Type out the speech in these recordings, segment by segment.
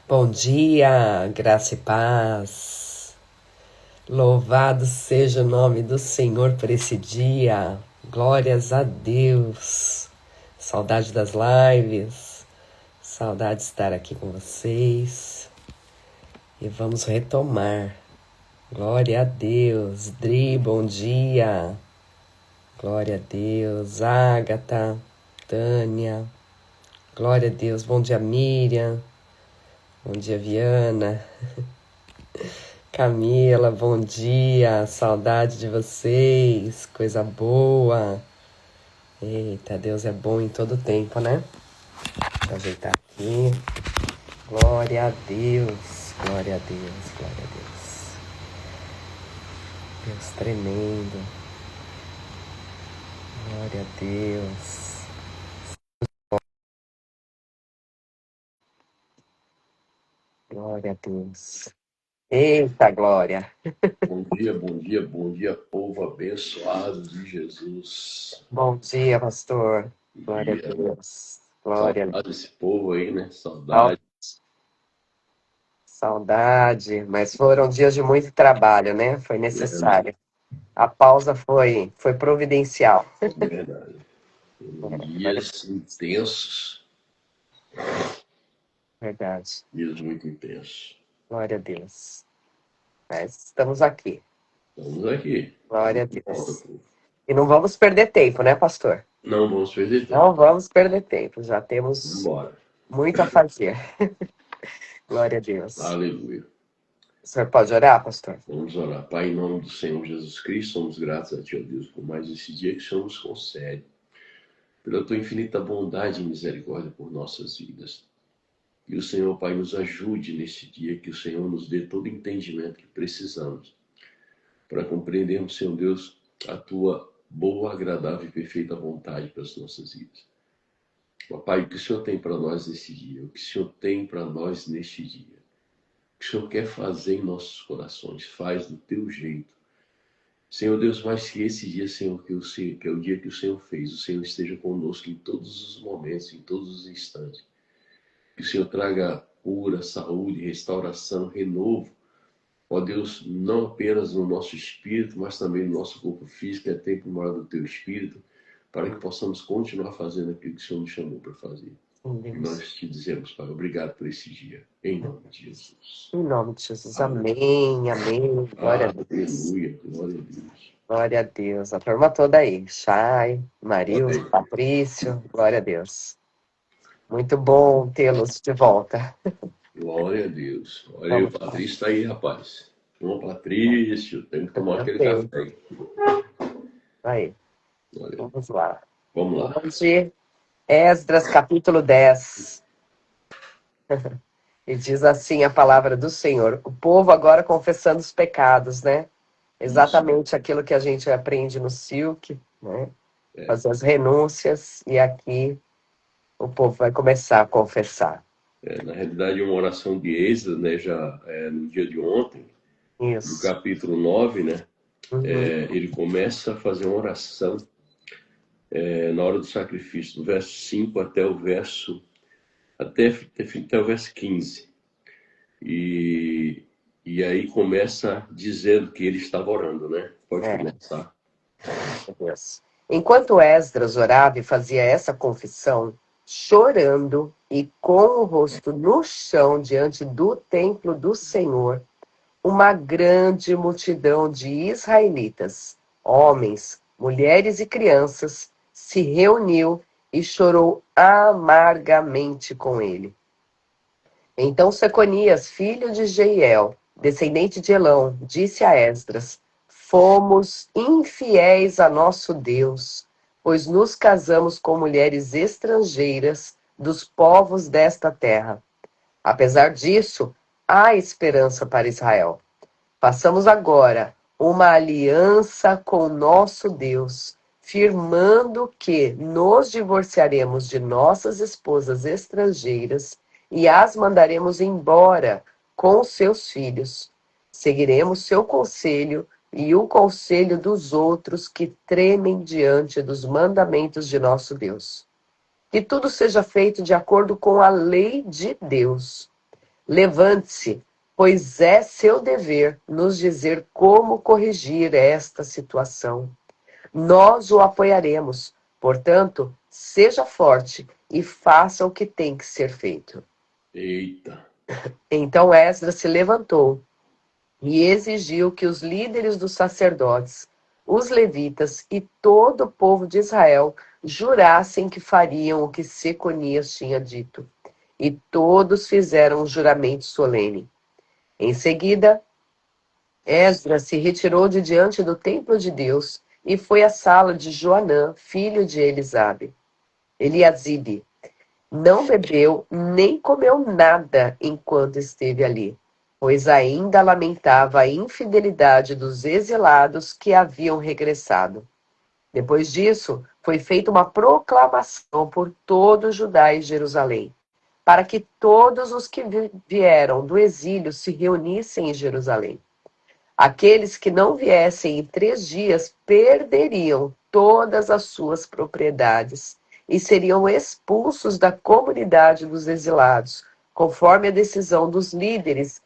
Bom dia, graça e paz. Louvado seja o nome do Senhor por esse dia. Glórias a Deus. Saudade das lives. Saudade de estar aqui com vocês. E vamos retomar. Glória a Deus. Dri, bom dia. Glória a Deus. Ágata, Tânia. Glória a Deus. Bom dia, Miriam. Bom dia, Viana. Camila, bom dia. Saudade de vocês. Coisa boa. Eita, Deus é bom em todo tempo, né? Deixa eu ajeitar aqui. Glória a Deus. Glória a Deus. Glória a Deus. Deus tremendo. Glória a Deus. Glória a Deus. Eita, glória. Bom dia, povo abençoado de Jesus. Bom dia, pastor. Glória a Deus. Glória a Deus. Saudade desse povo aí, né? Saudade. Saudade, mas foram dias de muito trabalho, né? Foi necessário. A pausa foi providencial. Verdade. Dias intensos. Verdade. Dias muito intensos. Glória a Deus. Mas estamos aqui. Estamos aqui. Glória a Deus. E não vamos perder tempo, né, pastor? Não vamos perder tempo. Não vamos perder tempo. Já temos muito a fazer. Glória a Deus. Aleluia. O senhor pode orar, pastor? Vamos orar. Pai, em nome do Senhor Jesus Cristo, somos gratos a Ti, ó Deus, por mais esse dia que o Senhor nos concede. Pela Tua infinita bondade e misericórdia por nossas vidas. Que o Senhor, Pai, nos ajude nesse dia, que o Senhor nos dê todo o entendimento que precisamos para compreendermos, Senhor Deus, a Tua boa, agradável e perfeita vontade para as nossas vidas. Pai, o que o Senhor tem para nós nesse dia? O que o Senhor tem para nós neste dia? O que o Senhor quer fazer em nossos corações? Faz do Teu jeito. Senhor Deus, mas que esse dia, Senhor, que é o dia que o Senhor fez, o Senhor esteja conosco em todos os momentos, em todos os instantes. Que o Senhor traga cura, saúde, restauração, renovo. Ó Deus, não apenas no nosso espírito, mas também no nosso corpo físico, é tempo maior do Teu Espírito, para que possamos continuar fazendo aquilo que o Senhor nos chamou para fazer. E nós te dizemos, Pai, obrigado por esse dia, em nome de Jesus. Em nome de Jesus, amém, amém. Glória a Deus. Aleluia, glória a Deus. Glória a Deus. A turma toda aí. Chay, Marilson, Patrício. Glória a Deus. Muito bom tê-los de volta. Glória a Deus. Olha aí, o Patrício está aí, rapaz. Ô, Patrício, tem que tomar aquele café. Aí. Vamos lá. Vamos lá. Vamos de Esdras, capítulo 10. E diz assim a palavra do Senhor. O povo agora confessando os pecados, né? Exatamente aquilo que a gente aprende no Silk, né? Fazer as renúncias. E aqui o povo vai começar a confessar. Na realidade, uma oração de Esdras, né? Já no dia de ontem. Isso. No capítulo 9, né? Ele começa a fazer uma oração na hora do sacrifício, do verso 5 até o verso 15. E aí começa dizendo que ele estava orando, né? Pode começar. Enquanto Esdras orava e fazia essa confissão, chorando e com o rosto no chão diante do templo do Senhor, uma grande multidão de israelitas, homens, mulheres e crianças, se reuniu e chorou amargamente com ele. Então Seconias, filho de Jeiel, descendente de Elão, disse a Esdras: fomos infiéis a nosso Deus, pois nos casamos com mulheres estrangeiras dos povos desta terra. Apesar disso, há esperança para Israel. Façamos agora uma aliança com nosso Deus, firmando que nos divorciaremos de nossas esposas estrangeiras e as mandaremos embora com seus filhos. Seguiremos seu conselho e o conselho dos outros que tremem diante dos mandamentos de nosso Deus. Que tudo seja feito de acordo com a lei de Deus. Levante-se, pois é seu dever nos dizer como corrigir esta situação. Nós o apoiaremos, portanto, seja forte e faça o que tem que ser feito. Eita. Então Esdras se levantou e exigiu que os líderes dos sacerdotes, os levitas e todo o povo de Israel jurassem que fariam o que Seconias tinha dito. E todos fizeram um juramento solene. Em seguida, Esdras se retirou de diante do templo de Deus e foi à sala de Joanã, filho de Eliasibe. Não bebeu nem comeu nada enquanto esteve ali, pois ainda lamentava a infidelidade dos exilados que haviam regressado. Depois disso, foi feita uma proclamação por todo Judá e Jerusalém, para que todos os que vieram do exílio se reunissem em Jerusalém. Aqueles que não viessem em 3 dias perderiam todas as suas propriedades e seriam expulsos da comunidade dos exilados, conforme a decisão dos líderes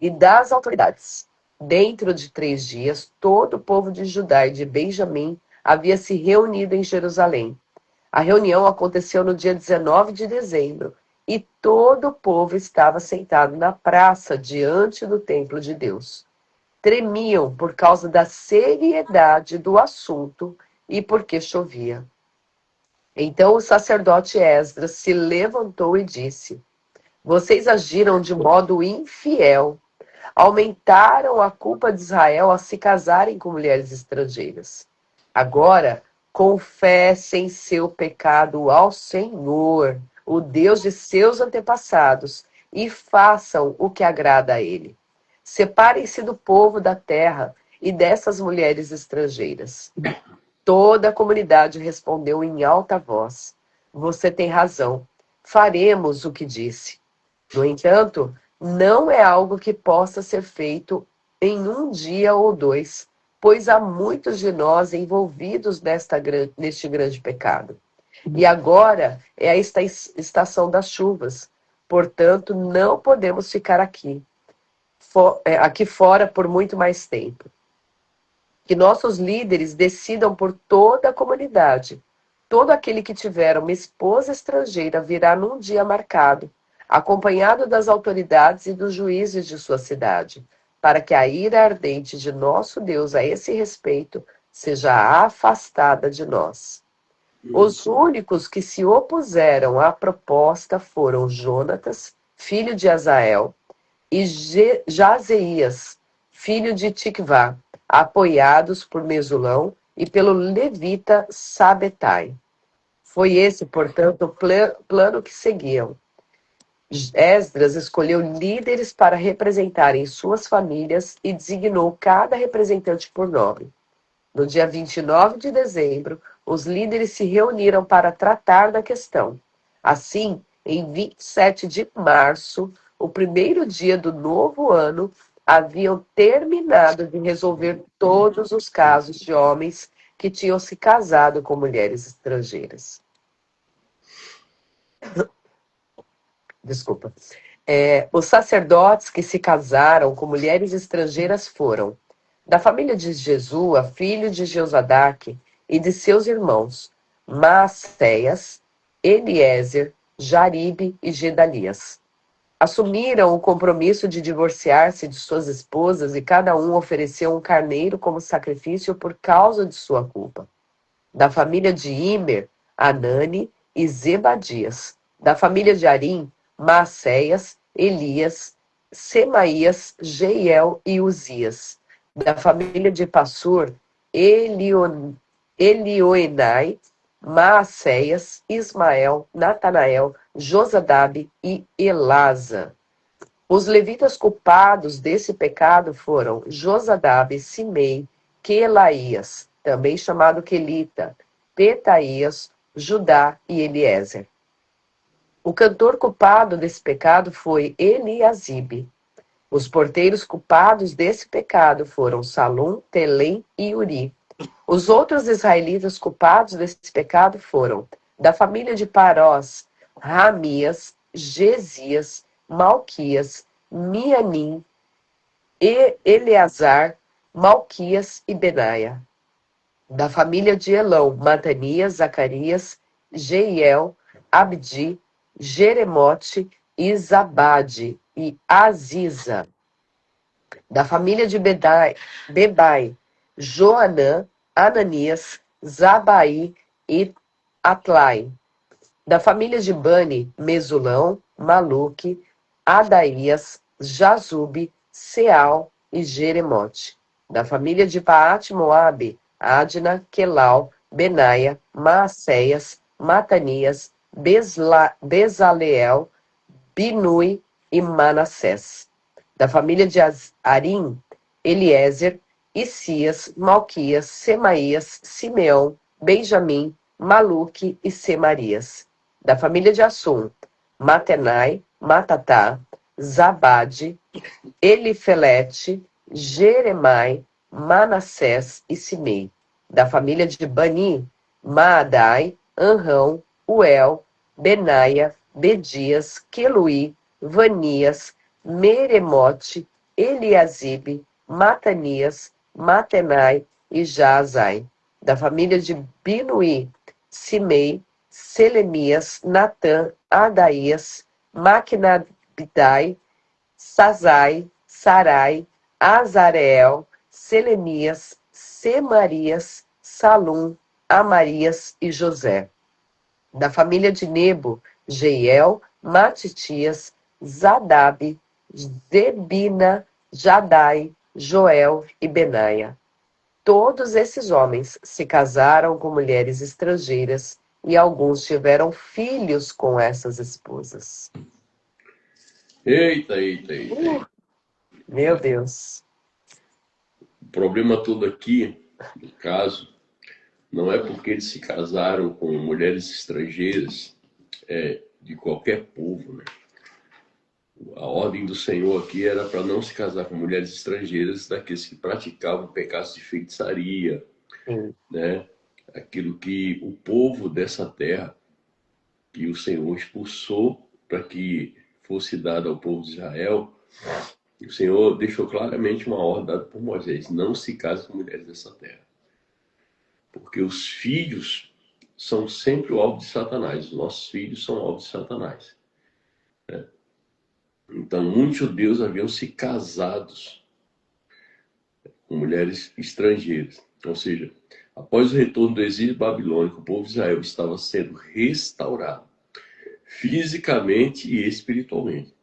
e das autoridades. Dentro de 3 dias, todo o povo de Judá e de Benjamim havia se reunido em Jerusalém. A reunião aconteceu no dia 19 de dezembro e todo o povo estava sentado na praça diante do templo de Deus. Tremiam por causa da seriedade do assunto e porque chovia. Então o sacerdote Esdras se levantou e disse: Vocês agiram de modo infiel, aumentaram a culpa de Israel a se casarem com mulheres estrangeiras. Agora, confessem seu pecado ao Senhor, o Deus de seus antepassados, e façam o que agrada a ele. Separem-se do povo da terra e dessas mulheres estrangeiras. Toda a comunidade respondeu em alta voz: Você tem razão, faremos o que disse. No entanto, não é algo que possa ser feito em 1 dia ou 2, pois há muitos de nós envolvidos neste grande pecado. E agora é a estação das chuvas, portanto, não podemos ficar aqui fora por muito mais tempo. Que nossos líderes decidam por toda a comunidade. Todo aquele que tiver uma esposa estrangeira virá num dia marcado, acompanhado das autoridades e dos juízes de sua cidade, para que a ira ardente de nosso Deus a esse respeito seja afastada de nós. Os únicos que se opuseram à proposta foram Jonatas, filho de Azael, e Jazeías, filho de Tikvá, apoiados por Mesulão e pelo levita Sabetai. Foi esse, portanto, o plano que seguiam. Esdras escolheu líderes para representarem suas famílias e designou cada representante por nome. No dia 29 de dezembro, os líderes se reuniram para tratar da questão. Assim, em 27 de março, o primeiro dia do novo ano, haviam terminado de resolver todos os casos de homens que tinham se casado com mulheres estrangeiras. Desculpa. Os sacerdotes que se casaram com mulheres estrangeiras foram da família de Jesua, filho de Jeozadaque, e de seus irmãos, Maacéias, Eliezer, Jaribe e Gedalias. Assumiram o compromisso de divorciar-se de suas esposas e cada um ofereceu um carneiro como sacrifício por causa de sua culpa. Da família de Imer, Anani e Zebadias. Da família de Arim, Maacéias, Elias, Semaías, Jeiel e Uzias. Da família de Passur, Elioenai, Maacéias, Ismael, Natanael, Josadabe e Elasa. Os levitas culpados desse pecado foram Josadabe, Simei, Quelaías, também chamado Quelita, Petaías, Judá e Eliezer. O cantor culpado desse pecado foi Eliasibe. Os porteiros culpados desse pecado foram Salum, Telém e Uri. Os outros israelitas culpados desse pecado foram da família de Parós, Ramias, Gesias, Malquias, Mianim, Eleazar, Malquias e Benaia. Da família de Elão, Matanias, Zacarias, Jeiel, Abdi, Jeremote, Izabade e Aziza. Da família de Bebai, Joanã, Ananias, Zabai e Atlai. Da família de Bani, Mesulão, Maluque, Adaías, Jazube, Seal e Jeremote. Da família de Paate Moabe, Adna, Quelau, Benaia, Maacéias, Matanias, Bezaleel, Binui e Manassés. Da família de Arim, Eliezer, Isias, Malquias, Semaías, Simeão, Benjamim, Maluque e Semarias. Da família de Assum, Matenai, Matatá, Zabade, Elifelete, Jeremai, Manassés e Simei. Da família de Bani, Maadai, Anrão, Uel, Benaia, Bedias, Queluí, Vanias, Meremote, Eliasibe, Matanias, Matenai e Jaazai. Da família de Binuí, Simei, Selemias, Natã, Adaías, Maquinabidai, Sazai, Sarai, Azareel, Selemias, Semarias, Salum, Amarias e José. Da família de Nebo, Jeiel, Matitias, Zadab, Zebina, Jadai, Joel e Benaia. Todos esses homens se casaram com mulheres estrangeiras e alguns tiveram filhos com essas esposas. Eita. Meu Deus. O problema todo aqui, no caso, não é porque eles se casaram com mulheres estrangeiras de qualquer povo, né? A ordem do Senhor aqui era para não se casar com mulheres estrangeiras daqueles que praticavam pecados de feitiçaria, Sim. né? Aquilo que o povo dessa terra, que o Senhor expulsou para que fosse dado ao povo de Israel, o Senhor deixou claramente uma ordem dada por Moisés: não se case com mulheres dessa terra. Porque os filhos são sempre o alvo de Satanás. Os nossos filhos são o alvo de Satanás. Né? Então, muitos judeus haviam se casados com mulheres estrangeiras. Ou seja, após o retorno do exílio babilônico, o povo de Israel estava sendo restaurado, fisicamente e espiritualmente.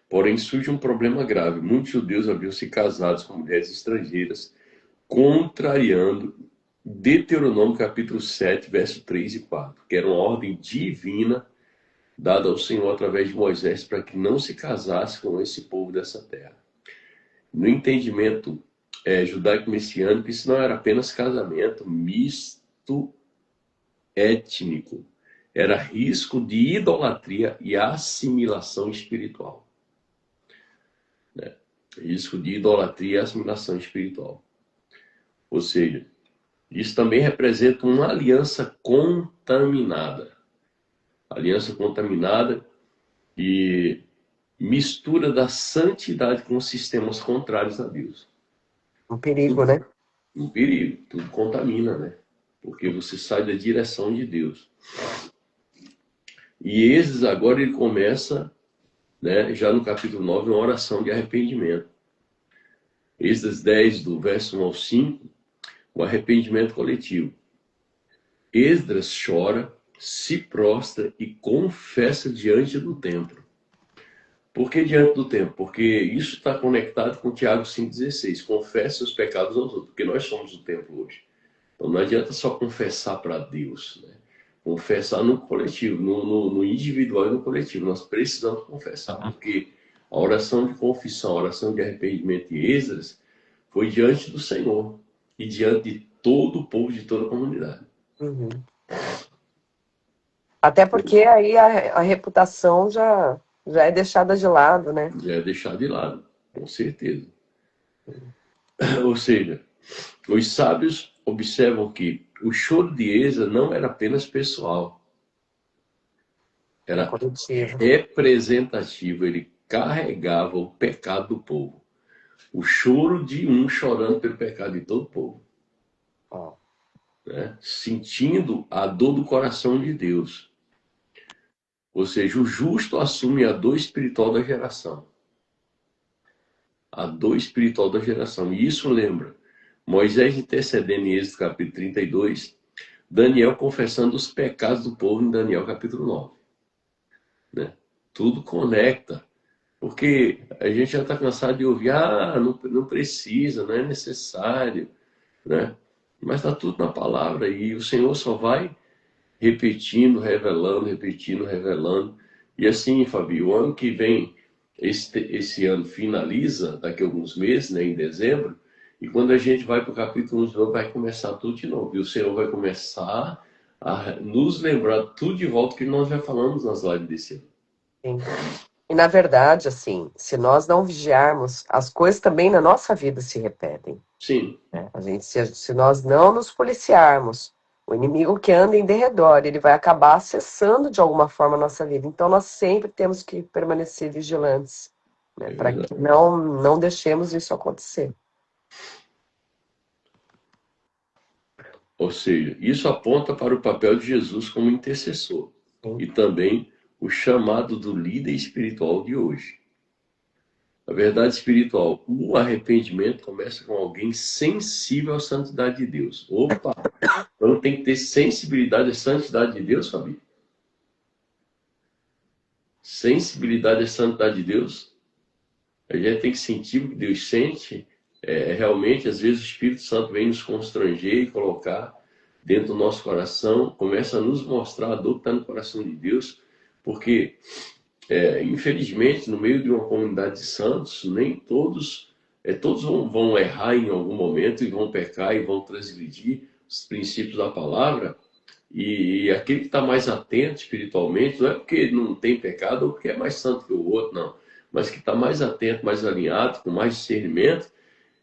Porém, surge um problema grave. Muitos judeus haviam se casados com mulheres estrangeiras, contrariando Deuteronômio capítulo 7, verso 3 e 4, que era uma ordem divina dada ao Senhor através de Moisés para que não se casasse com esse povo dessa terra. No entendimento judaico-messiânico, isso não era apenas casamento misto étnico, era risco de idolatria e assimilação espiritual. Risco de idolatria e assimilação espiritual. Ou seja, isso também representa uma aliança contaminada. Aliança contaminada e mistura da santidade com sistemas contrários a Deus. Um perigo, né? Um perigo, tudo contamina, né? Porque você sai da direção de Deus. E Êxodos agora ele começa, né, já no capítulo 9, uma oração de arrependimento. Êxodo 10, do verso 1 ao 5, o arrependimento coletivo. Esdras chora, se prostra e confessa diante do templo. Por que diante do templo? Porque isso está conectado com Tiago 5,16. Confesse os pecados aos outros, porque nós somos o templo hoje. Então não adianta só confessar para Deus, né? Confessar no coletivo, no individual e no coletivo. Nós precisamos confessar, porque a oração de confissão, a oração de arrependimento e Esdras foi diante do Senhor e diante de todo o povo, de toda a comunidade. Uhum. Até porque aí a reputação já é deixada de lado, né? Já é deixada de lado, com certeza. Ou seja, os sábios observam que o choro de Esdras não era apenas pessoal. Era coletivo. representativo, ele carregava o pecado do povo. O choro de um chorando pelo pecado de todo o povo. Ó, Né? Sentindo a dor do coração de Deus. Ou seja, o justo assume a dor espiritual da geração. A dor espiritual da geração. E isso lembra Moisés intercedendo em Êxodo capítulo 32, Daniel confessando os pecados do povo em Daniel capítulo 9. Né? Tudo conecta. Porque a gente já está cansado de ouvir, não precisa, não é necessário. Né? Mas está tudo na palavra e o Senhor só vai repetindo, revelando, repetindo, revelando. E assim, Fabi, o ano que vem, esse ano finaliza, daqui a alguns meses, né, em dezembro, e quando a gente vai para o capítulo 1 de novo, vai começar tudo de novo. E o Senhor vai começar a nos lembrar tudo de volta que nós já falamos nas lives desse ano. sim. E na verdade, assim, se nós não vigiarmos, as coisas também na nossa vida se repetem. Sim. Né? Se nós não nos policiarmos, o inimigo que anda em derredor, ele vai acabar acessando de alguma forma a nossa vida. Então nós sempre temos que permanecer vigilantes, né? Para que não deixemos isso acontecer. Ou seja, isso aponta para o papel de Jesus como intercessor Sim. e também o chamado do líder espiritual de hoje. A verdade espiritual, o arrependimento começa com alguém sensível à santidade de Deus. Opa! Então tem que ter sensibilidade à santidade de Deus, Fabi. Sensibilidade à santidade de Deus. A gente tem que sentir o que Deus sente. Realmente, às vezes, o Espírito Santo vem nos constranger e colocar dentro do nosso coração, começa a nos mostrar a dor que está no coração de Deus, porque, infelizmente, no meio de uma comunidade de santos, nem todos, todos vão errar em algum momento e vão pecar e vão transgredir os princípios da palavra, e aquele que está mais atento espiritualmente, não é porque não tem pecado ou porque é mais santo que o outro, não, mas que está mais atento, mais alinhado, com mais discernimento,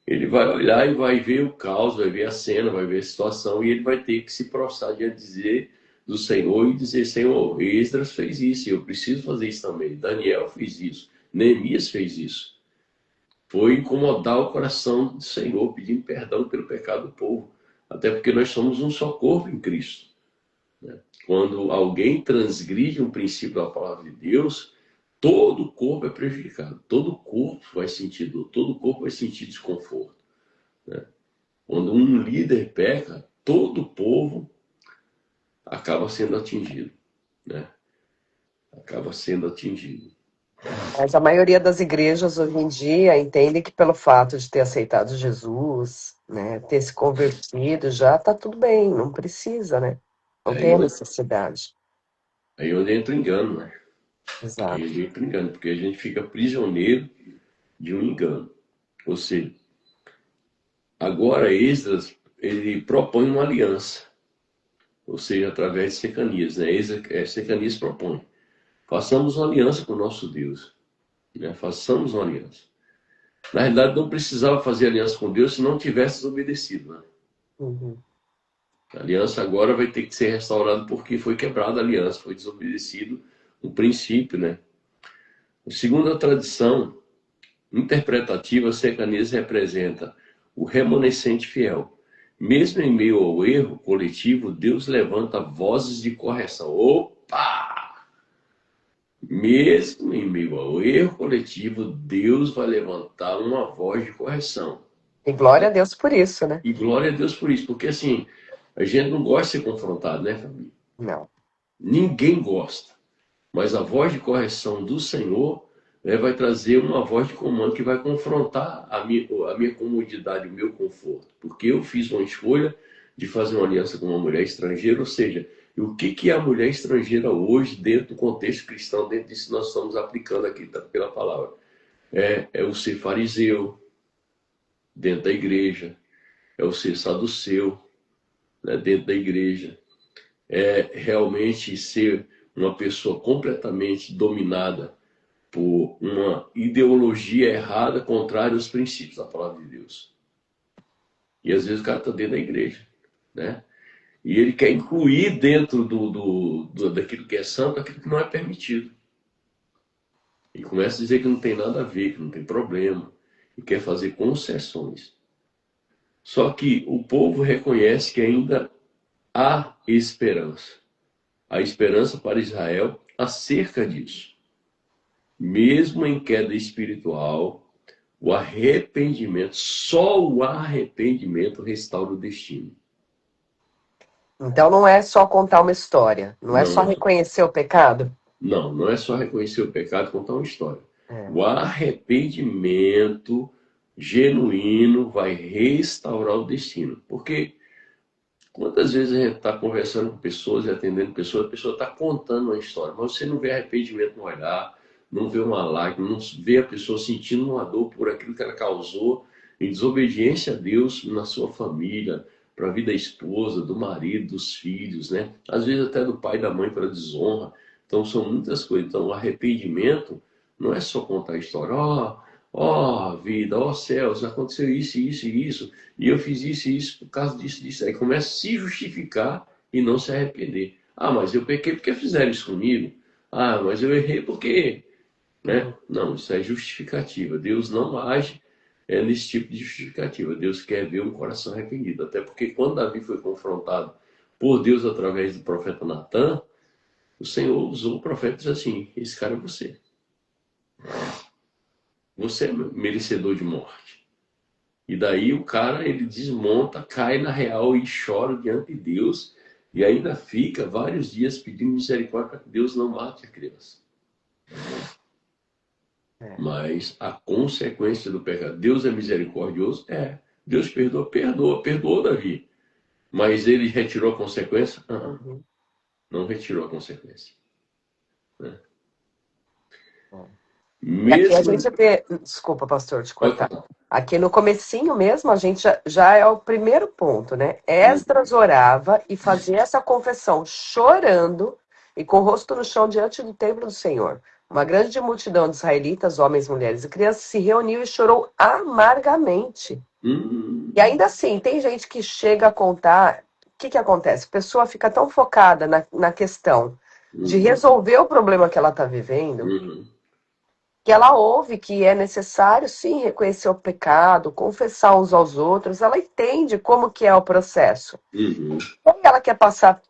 ele vai olhar e vai ver o caos, vai ver a cena, vai ver a situação, e ele vai ter que se prostrar diante do Senhor e dizer, Senhor, Esdras fez isso, e eu preciso fazer isso também. Daniel fez isso, Neemias fez isso. Foi incomodar o coração do Senhor, pedindo perdão pelo pecado do povo. Até porque nós somos um só corpo em Cristo. Né? Quando alguém transgride um princípio da palavra de Deus, todo o corpo é prejudicado, todo o corpo vai sentir dor, todo o corpo vai sentir desconforto. Né? Quando um líder peca, todo o povo acaba sendo atingido. Né? Acaba sendo atingido. Mas a maioria das igrejas hoje em dia entende que pelo fato de ter aceitado Jesus, né, ter se convertido, já está tudo bem, não precisa, né? Não tem a necessidade. Aí onde entra o engano, né? Exato. Aí entra o engano, porque a gente fica prisioneiro de um engano. Ou seja, agora Esdras, ele propõe uma aliança. Ou seja, através de Secanias, né? Secanias propõe. Façamos uma aliança com o nosso Deus. Né? Façamos uma aliança. Na realidade, não precisava fazer aliança com Deus se não tivesse obedecido. Né? Uhum. A aliança agora vai ter que ser restaurada porque foi quebrada a aliança, foi desobedecido um princípio. Né? Segundo a tradição interpretativa, Secanias representa o remanescente fiel. Mesmo em meio ao erro coletivo, Deus levanta vozes de correção. Opa! Mesmo em meio ao erro coletivo, Deus vai levantar uma voz de correção. E glória a Deus por isso, né? E glória a Deus por isso, porque assim, a gente não gosta de ser confrontado, né, família? Não. Ninguém gosta. Mas a voz de correção do Senhor, né, vai trazer uma voz de comando que vai confrontar a minha comodidade, o meu conforto. Porque eu fiz uma escolha de fazer uma aliança com uma mulher estrangeira, ou seja, o que é a mulher estrangeira hoje dentro do contexto cristão, dentro disso que nós estamos aplicando aqui pela palavra? É o ser fariseu dentro da igreja, é o ser saduceu, né, dentro da igreja, é realmente ser uma pessoa completamente dominada por uma ideologia errada contrária aos princípios da palavra de Deus. E às vezes o cara está dentro da igreja, né? E ele quer incluir dentro daquilo que é santo, aquilo que não é permitido. E começa a dizer que não tem nada a ver, que não tem problema, e quer fazer concessões. Só que o povo reconhece que ainda há esperança. Há esperança para Israel acerca disso. Mesmo em queda espiritual, o arrependimento, só o arrependimento restaura o destino. Então não é só contar uma história, não é só Não, reconhecer o pecado. não é só reconhecer o pecado e contar uma história. É. O arrependimento genuíno vai restaurar o destino. Porque quantas vezes a gente está conversando com pessoas e atendendo pessoas, a pessoa está contando uma história, mas você não vê arrependimento no olhar, não vê uma lágrima, não vê a pessoa sentindo uma dor por aquilo que ela causou em desobediência a Deus na sua família, para a vida da esposa, do marido, dos filhos, né? Às vezes até do pai e da mãe para desonra. Então são muitas coisas. Então o arrependimento não é só contar a história. Ó, vida, ó céus, aconteceu isso, isso e isso, e eu fiz isso e isso por causa disso, disso. Aí começa a se justificar e não se arrepender. Ah, mas eu pequei porque fizeram isso comigo. Ah, mas eu errei porque, né? Não, isso é justificativa. Deus não age nesse tipo de justificativa. Deus quer ver um coração arrependido. Até porque quando Davi foi confrontado por Deus através do profeta Natan, o Senhor usou o profeta e disse assim: esse cara é você. Você é merecedor de morte. E daí o cara, ele desmonta, cai na real e chora diante de Deus. E ainda fica vários dias pedindo misericórdia para que Deus não mate a criança. Mas a consequência do pecado, Deus é misericordioso? É. Deus perdoou Davi. Mas ele retirou a consequência? Não retirou a consequência. Né? E aqui a gente vê, desculpa, pastor, te cortar. Aqui no comecinho mesmo, a gente já é o primeiro ponto, né? Esdras orava e fazia essa confissão chorando e com o rosto no chão diante do templo do Senhor. Uma grande multidão de israelitas, homens, mulheres e crianças se reuniu e chorou amargamente. E ainda assim, tem gente que chega a contar. O que acontece? A pessoa fica tão focada na questão de resolver o problema que ela está vivendo, que ela ouve que é necessário, sim, reconhecer o pecado, confessar uns aos outros, ela entende como que é o processo. E ela quer passar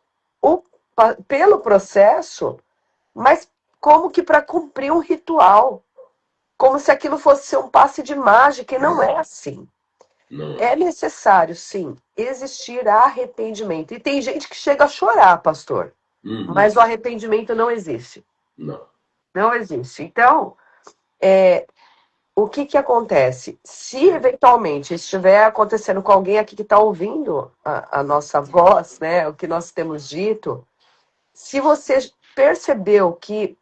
pelo processo, mas como que para cumprir um ritual, como se aquilo fosse ser um passe de mágica, e não é assim. É necessário, sim, existir arrependimento. E tem gente que chega a chorar, pastor, mas o arrependimento não existe. Não existe. Então, o que acontece? Se eventualmente estiver acontecendo com alguém aqui que está ouvindo a nossa voz, né, o que nós temos dito, se você percebeu que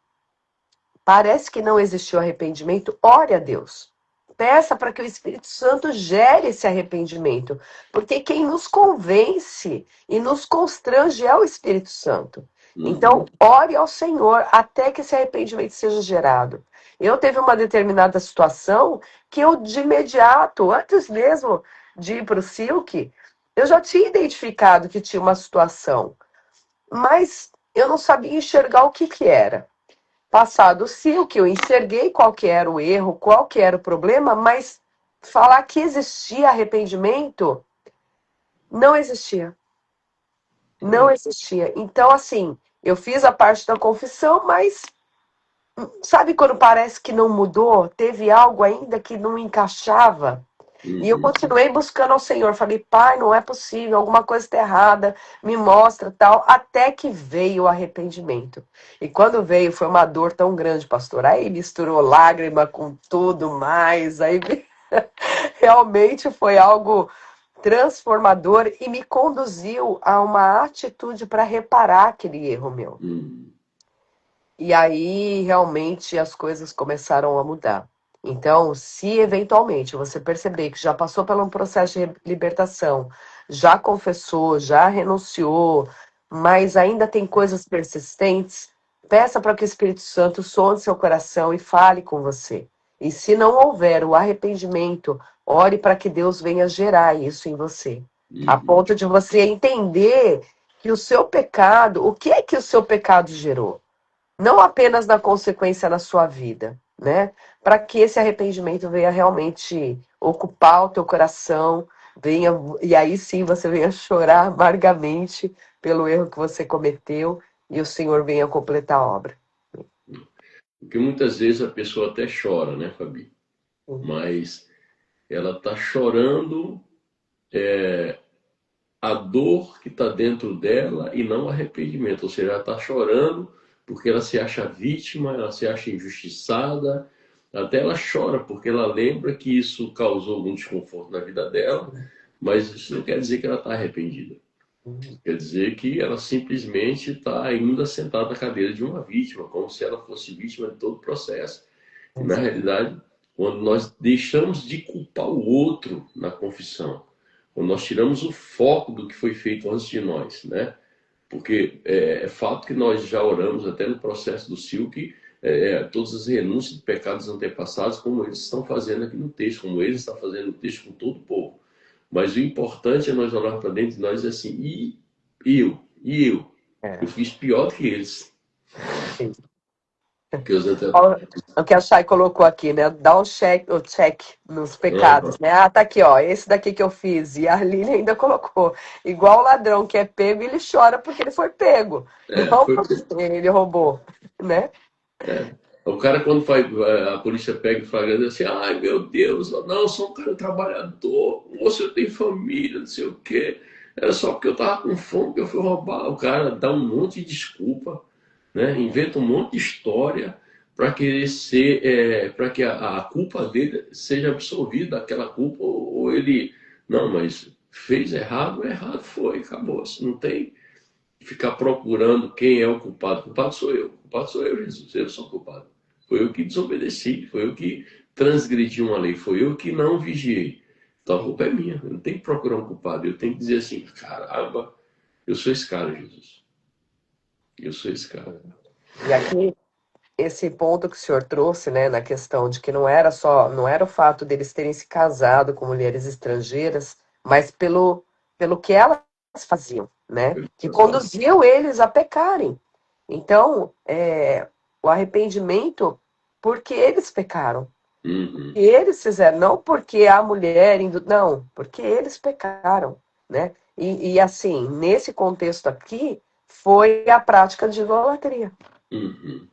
parece que não existiu arrependimento, ore a Deus. Peça para que o Espírito Santo gere esse arrependimento, porque quem nos convence e nos constrange é o Espírito Santo. Então, ore ao Senhor até que esse arrependimento seja gerado. Eu teve uma determinada situação que eu, de imediato, antes mesmo de ir para o Silk, eu já tinha identificado que tinha uma situação, mas eu não sabia enxergar o que era. Passado o Silk, eu enxerguei qual que era o erro, qual que era o problema, mas falar que existia arrependimento, não existia. Não existia. Então, assim, eu fiz a parte da confissão, mas sabe quando parece que não mudou? Teve algo ainda que não encaixava? E eu continuei buscando ao Senhor. Falei, Pai, não é possível, alguma coisa está errada, me mostra, tal. Até que veio o arrependimento. E quando veio, foi uma dor tão grande, pastor. Aí misturou lágrima com tudo mais. Aí realmente foi algo transformador e me conduziu a uma atitude para reparar aquele erro meu. E aí, realmente, as coisas começaram a mudar. Então, se eventualmente você perceber que já passou por um processo de libertação, já confessou, já renunciou, mas ainda tem coisas persistentes, peça para que o Espírito Santo sonde seu coração e fale com você. E se não houver o arrependimento, ore para que Deus venha gerar isso em você. A ponto de você entender que o seu pecado, o que é que o seu pecado gerou? Não apenas na consequência na sua vida, né? Para que esse arrependimento venha realmente ocupar o teu coração, venha, e aí sim você venha chorar amargamente pelo erro que você cometeu e o Senhor venha completar a obra. Porque muitas vezes a pessoa até chora, né, Fabi? Sim. Mas ela está chorando a dor que está dentro dela e não arrependimento. Ou seja, ela está chorando porque ela se acha vítima, ela se acha injustiçada. Até ela chora porque ela lembra que isso causou algum desconforto na vida dela, mas isso não quer dizer que ela está arrependida. Quer dizer que ela simplesmente está ainda sentada na cadeira de uma vítima, como se ela fosse vítima de todo o processo. E, na Exato. realidade, quando nós deixamos de culpar o outro na confissão, quando nós tiramos o foco do que foi feito antes de nós, né? Porque é fato que nós já oramos até no processo do Silk, todas as renúncias de pecados antepassados, como eles estão fazendo aqui no texto, como eles estão fazendo no texto com todo o povo. Mas o importante é nós olharmos para dentro de nós e dizer assim, e eu? Eu É. fiz pior do que eles. Sim. Que os ante... Ó, o que a Chay colocou aqui, né? Dá o check nos pecados, Aham. né? Ah, tá aqui, ó, esse daqui que eu fiz. E a Aline ainda colocou. Igual o ladrão que é pego, ele chora porque ele foi pego. Não Foi. porque ele roubou, né? É. O cara, quando a polícia pega e flagrante, assim, ai meu Deus, não, eu sou um cara trabalhador, você tem família, não sei o quê. Era só porque eu tava com fome que eu fui roubar. O cara dá um monte de desculpa, né? Inventa um monte de história para querer ser, para que a culpa dele seja absolvida, aquela culpa, ou ele, não, mas fez errado, errado foi, acabou. Não tem ficar procurando quem é o culpado. O culpado sou eu. O culpado sou eu, Jesus. Eu sou o culpado. Foi eu que desobedeci. Foi eu que transgredi uma lei. Foi eu que não vigiei. Então a culpa é minha. Eu não tenho que procurar um culpado. Eu tenho que dizer assim: caramba, eu sou esse cara, Jesus. Eu sou esse cara. E aqui, esse ponto que o senhor trouxe, né, na questão de que não era o fato deles terem se casado com mulheres estrangeiras, mas pelo que elas faziam, né, que conduziu eles a pecarem. Então, o arrependimento, porque eles pecaram. Uhum, E eles fizeram, não porque a mulher, não, porque eles pecaram, né? E assim, nesse contexto aqui, foi a prática de idolatria. uhum.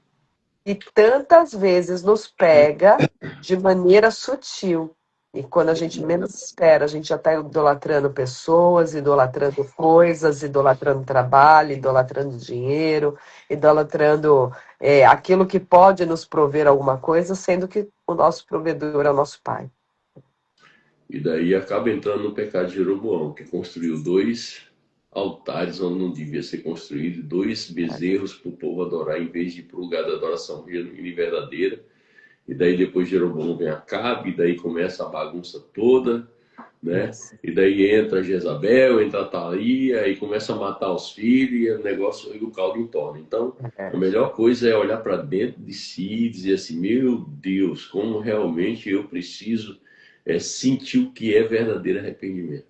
E tantas vezes nos pega de maneira sutil. E quando a gente menos espera, a gente já está idolatrando pessoas, idolatrando coisas, idolatrando trabalho, idolatrando dinheiro, idolatrando aquilo que pode nos prover alguma coisa, sendo que o nosso provedor é o nosso Pai. E daí acaba entrando no pecado de Jeroboão, que construiu dois altares onde não devia ser construído, dois bezerros para o povo adorar, em vez de ir para o lugar da adoração genuína e verdadeira. E daí depois Jeroboão vem Acabe, e daí começa a bagunça toda, né? Isso. E daí entra Jezabel, entra Atalia, e começa a matar os filhos, e o negócio, e o caldo entorna. Então, a É. melhor coisa é olhar para dentro de si e dizer assim, meu Deus, como realmente eu preciso sentir o que é verdadeiro arrependimento.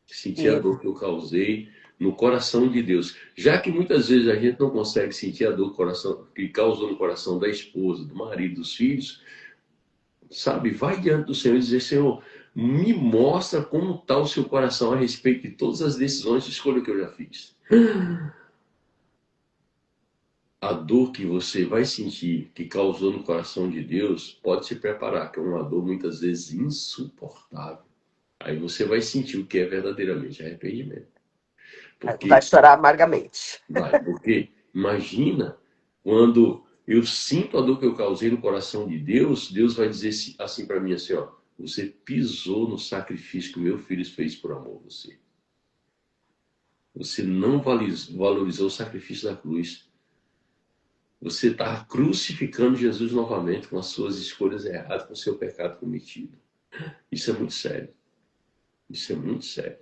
Sentir a E, dor que eu causei no coração de Deus. Já que muitas vezes a gente não consegue sentir a dor que causou no coração da esposa, do marido, dos filhos, sabe? Vai diante do Senhor e dizer, Senhor, me mostra como está o seu coração a respeito de todas as decisões de escolha que eu já fiz. A dor que você vai sentir, que causou no coração de Deus, pode se preparar, que é uma dor muitas vezes insuportável. Aí você vai sentir o que é verdadeiramente arrependimento. vai Porque chorar amargamente. porque imagina quando eu sinto a dor que eu causei no coração de Deus, Deus vai dizer assim para mim assim, ó, você pisou no sacrifício que o meu filho fez por amor a você. Você não valorizou o sacrifício da cruz. Você está crucificando Jesus novamente com as suas escolhas erradas, com o seu pecado cometido. Isso é muito sério. Isso é muito sério.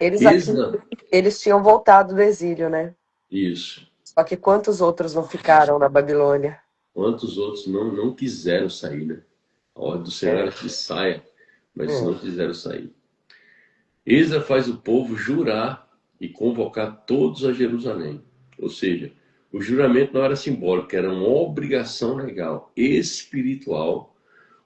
Eles aqui, Exa, eles tinham voltado do exílio, né? isso. Só que quantos outros não ficaram na Babilônia? Quantos outros não quiseram sair, né? A ordem do Senhor era É, que saia, mas é, não quiseram sair. Esdras faz o povo jurar e convocar todos a Jerusalém. Ou seja, o juramento não era simbólico, era uma obrigação legal, espiritual,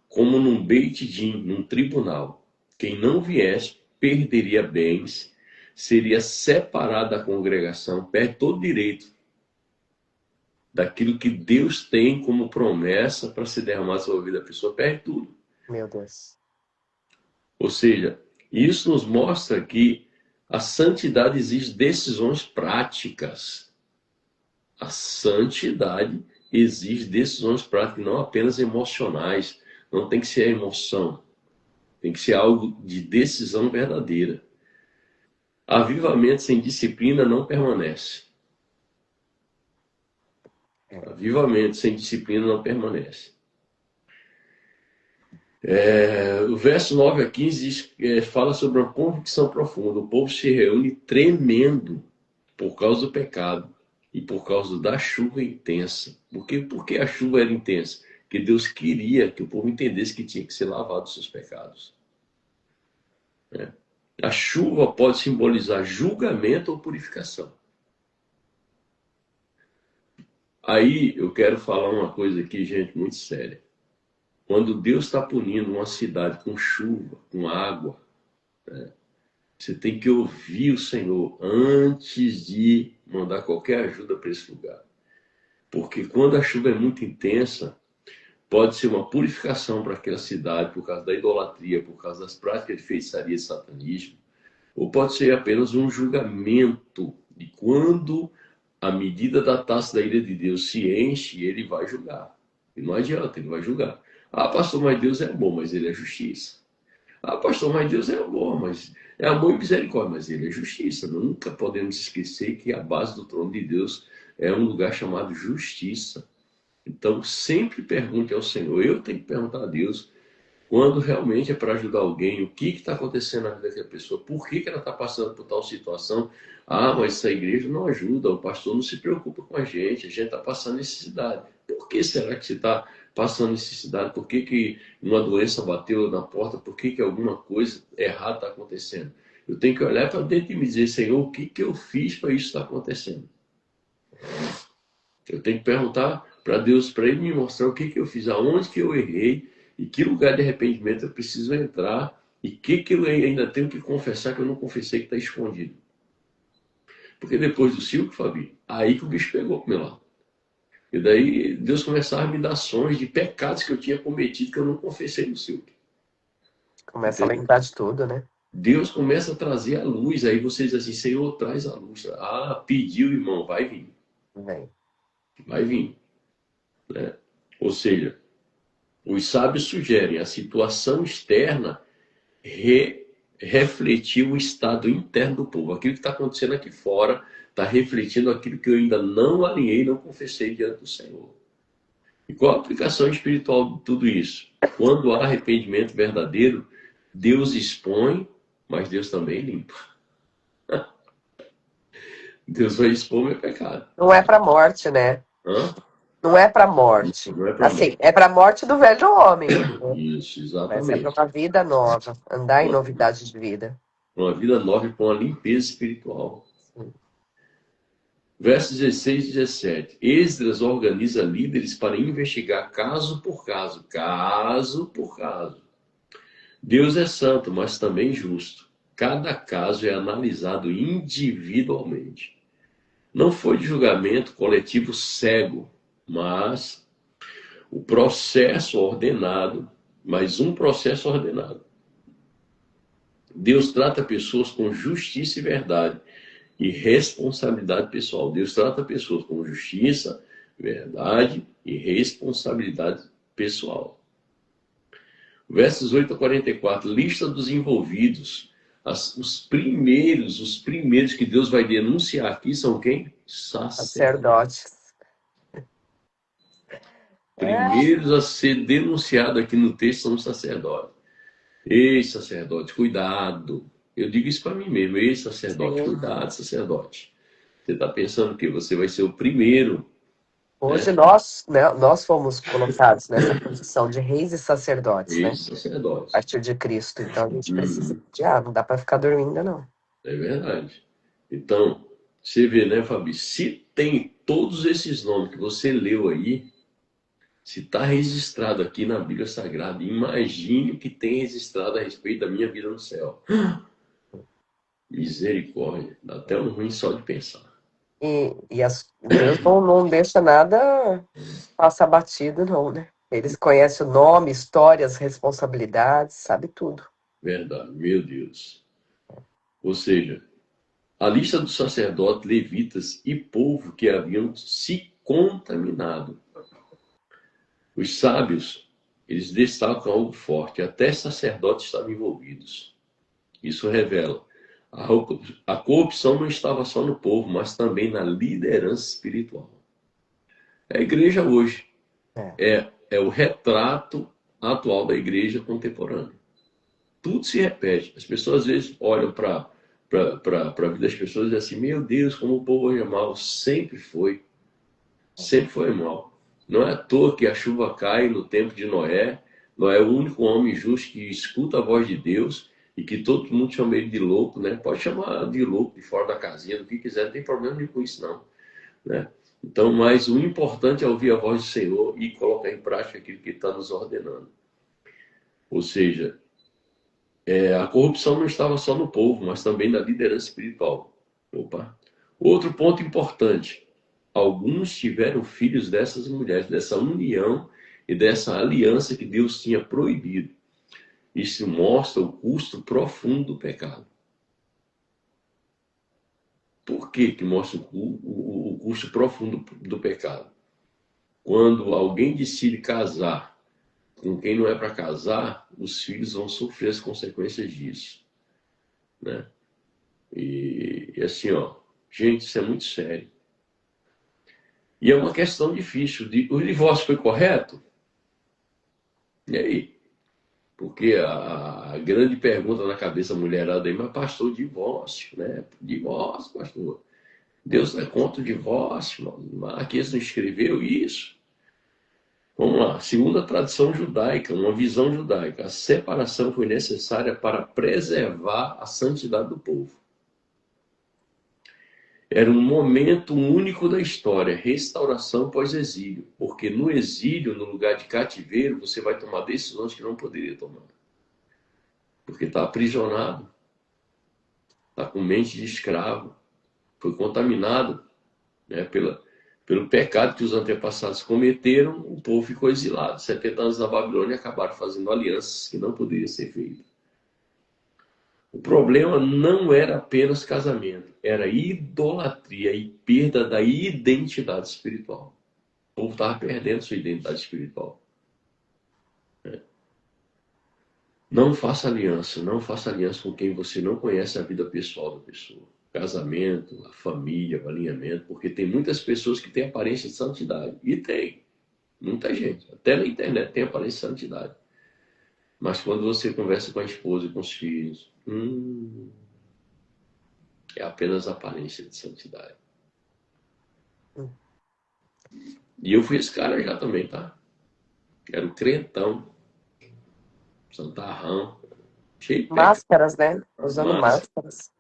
como num Beit Din, num tribunal. Quem não viesse perderia bens, seria separado da congregação, perde todo o direito daquilo que Deus tem como promessa para se derramar sobre a vida da pessoa, perde tudo. Meu Deus. Ou seja, isso nos mostra que a santidade exige decisões práticas. A santidade exige decisões práticas, não apenas emocionais. Não tem que ser a emoção. Tem que ser algo de decisão verdadeira. Avivamento sem disciplina não permanece. Avivamento sem disciplina não permanece. O verso 9 a 15 fala sobre uma convicção profunda. O povo se reúne tremendo por causa do pecado e por causa da chuva intensa. Por que a chuva era intensa? Porque Deus queria que o povo entendesse que tinha que ser lavado dos seus pecados. A chuva pode simbolizar julgamento ou purificação. Aí eu quero falar uma coisa aqui, gente, muito séria. Quando Deus está punindo uma cidade com chuva, com água, você tem que ouvir o Senhor antes de mandar qualquer ajuda para esse lugar. Porque quando a chuva é muito intensa, pode ser uma purificação para aquela cidade por causa da idolatria, por causa das práticas de feitiçaria e satanismo, ou pode ser apenas um julgamento de quando a medida da taça da ira de Deus se enche, ele vai julgar. E não adianta, ele vai julgar. Ah, pastor, mas Deus é amor, mas ele é justiça. Ah, pastor, mas Deus é amor, mas é amor e misericórdia, mas ele é justiça. Nunca podemos esquecer que a base do trono de Deus é um lugar chamado justiça. Então, sempre pergunte ao Senhor. Eu tenho que perguntar a Deus quando realmente é para ajudar alguém, o que está acontecendo na vida daquela pessoa, por que ela está passando por tal situação. Ah, mas essa igreja não ajuda, o pastor não se preocupa com a gente está passando necessidade. Por que será que você está passando necessidade? Por que uma doença bateu na porta? Por que alguma coisa errada está acontecendo? Eu tenho que olhar para dentro e me dizer, Senhor, o que eu fiz para isso estar acontecendo? Eu tenho que perguntar para Deus, para Ele me mostrar o que eu fiz, aonde que eu errei, e que lugar de arrependimento eu preciso entrar, e que eu ainda tenho que confessar que eu não confessei que está escondido. Porque depois do Silvio, Fabi, aí que o bicho pegou pro meu lado. E daí Deus começava a me dar sons de pecados que eu tinha cometido que eu não confessei no Silvio. Começa a lembrar de tudo, né? Deus começa a trazer a luz, aí você diz assim, Senhor, traz a luz. Ah, pediu, irmão, vai vir. Vai vir. Né? Ou seja, os sábios sugerem a situação externa refletir o estado interno do povo. Aquilo que está acontecendo aqui fora está refletindo aquilo que eu ainda não alinhei, não confessei diante do Senhor. E qual a aplicação espiritual de tudo isso? Quando há arrependimento verdadeiro, Deus expõe, mas Deus também limpa. Deus vai expor meu pecado. Não é para morte, né? Hã? Não é para morte. Não é pra assim, morte. é para morte do velho homem. Isso, Mas exatamente. é para uma vida nova, andar em novidade de vida. Uma vida nova e com uma limpeza espiritual. Sim. Versos 16 e 17. Esdras organiza líderes para investigar caso por caso. Caso por caso. Deus é santo, mas também justo. Cada caso é analisado individualmente. Não foi de julgamento coletivo cego, mas o processo ordenado, mais um processo ordenado. Deus trata pessoas com justiça e verdade e responsabilidade pessoal. Deus trata pessoas com justiça, verdade e responsabilidade pessoal. Versos 8 a 44, lista dos envolvidos. Os primeiros que Deus vai denunciar aqui são quem? Sacerdotes. Primeiros a ser denunciado aqui no texto são os sacerdotes. Ei, sacerdote, cuidado. Eu digo isso para mim mesmo. Ei, sacerdote, cuidado, sacerdote. Você está pensando que você vai ser o primeiro. Hoje nós fomos colocados nessa posição de reis e sacerdotes, né? Sacerdotes. A partir de Cristo. Então a gente precisa não dá para ficar dormindo, não. É verdade. Então, você vê, né, Fabi? Se tem todos esses nomes que você leu aí, se está registrado aqui na Bíblia Sagrada, imagine o que tem registrado a respeito da minha vida no céu. Misericórdia, dá até um ruim só de pensar. Deus não deixa nada passar batido, não, né? Eles conhecem o nome, histórias, responsabilidades, sabe tudo. Verdade, meu Deus. Ou seja, a lista dos sacerdotes, levitas e povo que haviam se contaminado. Os sábios, eles destacam algo forte, até sacerdotes estavam envolvidos. Isso revela. A corrupção não estava só no povo, mas também na liderança espiritual. A igreja hoje é o retrato atual da igreja contemporânea. Tudo se repete. As pessoas às vezes olham para a vida das pessoas e dizem assim, meu Deus, como o povo hoje é mau. Sempre foi. Sempre foi mal. Não é à toa que a chuva cai no tempo de Noé. Noé é o único homem justo que escuta a voz de Deus e que todo mundo chama ele de louco, né? Pode chamar de louco de fora da casinha, do que quiser, não tem problema nenhum com isso, não. Né? Então, mas o importante é ouvir a voz do Senhor e colocar em prática aquilo que Ele está nos ordenando. Ou seja, a corrupção não estava só no povo, mas também na liderança espiritual. Opa. Outro ponto importante. Alguns tiveram filhos dessas mulheres, dessa união e dessa aliança que Deus tinha proibido. Isso mostra o custo profundo do pecado. Por que mostra o custo profundo do pecado? Quando alguém decide casar com quem não é para casar, os filhos vão sofrer as consequências disso. Né? E assim, ó, gente, isso é muito sério. E é uma questão difícil. O divórcio foi correto? E aí? Porque a grande pergunta na cabeça da mulherada aí, mas pastor, divórcio, né? Divórcio, pastor. Deus não é contra o divórcio, aqui eles não escreveu isso. Vamos lá, segundo a tradição judaica, uma visão judaica, a separação foi necessária para preservar a santidade do povo. Era um momento único da história, restauração pós-exílio, porque no exílio, no lugar de cativeiro, você vai tomar decisões que não poderia tomar. Porque está aprisionado, está com mente de escravo, foi contaminado, né, pelo pecado que os antepassados cometeram, o povo ficou exilado. 70 anos na Babilônia acabaram fazendo alianças que não poderiam ser feitas. O problema não era apenas casamento, era idolatria e perda da identidade espiritual. O povo estava perdendo sua identidade espiritual. Não faça aliança com quem você não conhece a vida pessoal da pessoa. Casamento, a família, o alinhamento, porque tem muitas pessoas que têm aparência de santidade. E tem. Muita gente. Até na internet tem aparência de santidade. Mas quando você conversa com a esposa e com os filhos, é apenas aparência de santidade. E eu fui esse cara já também, tá? Era o crentão, santarrão, cheio de pecado. Máscaras, né? Usando máscaras.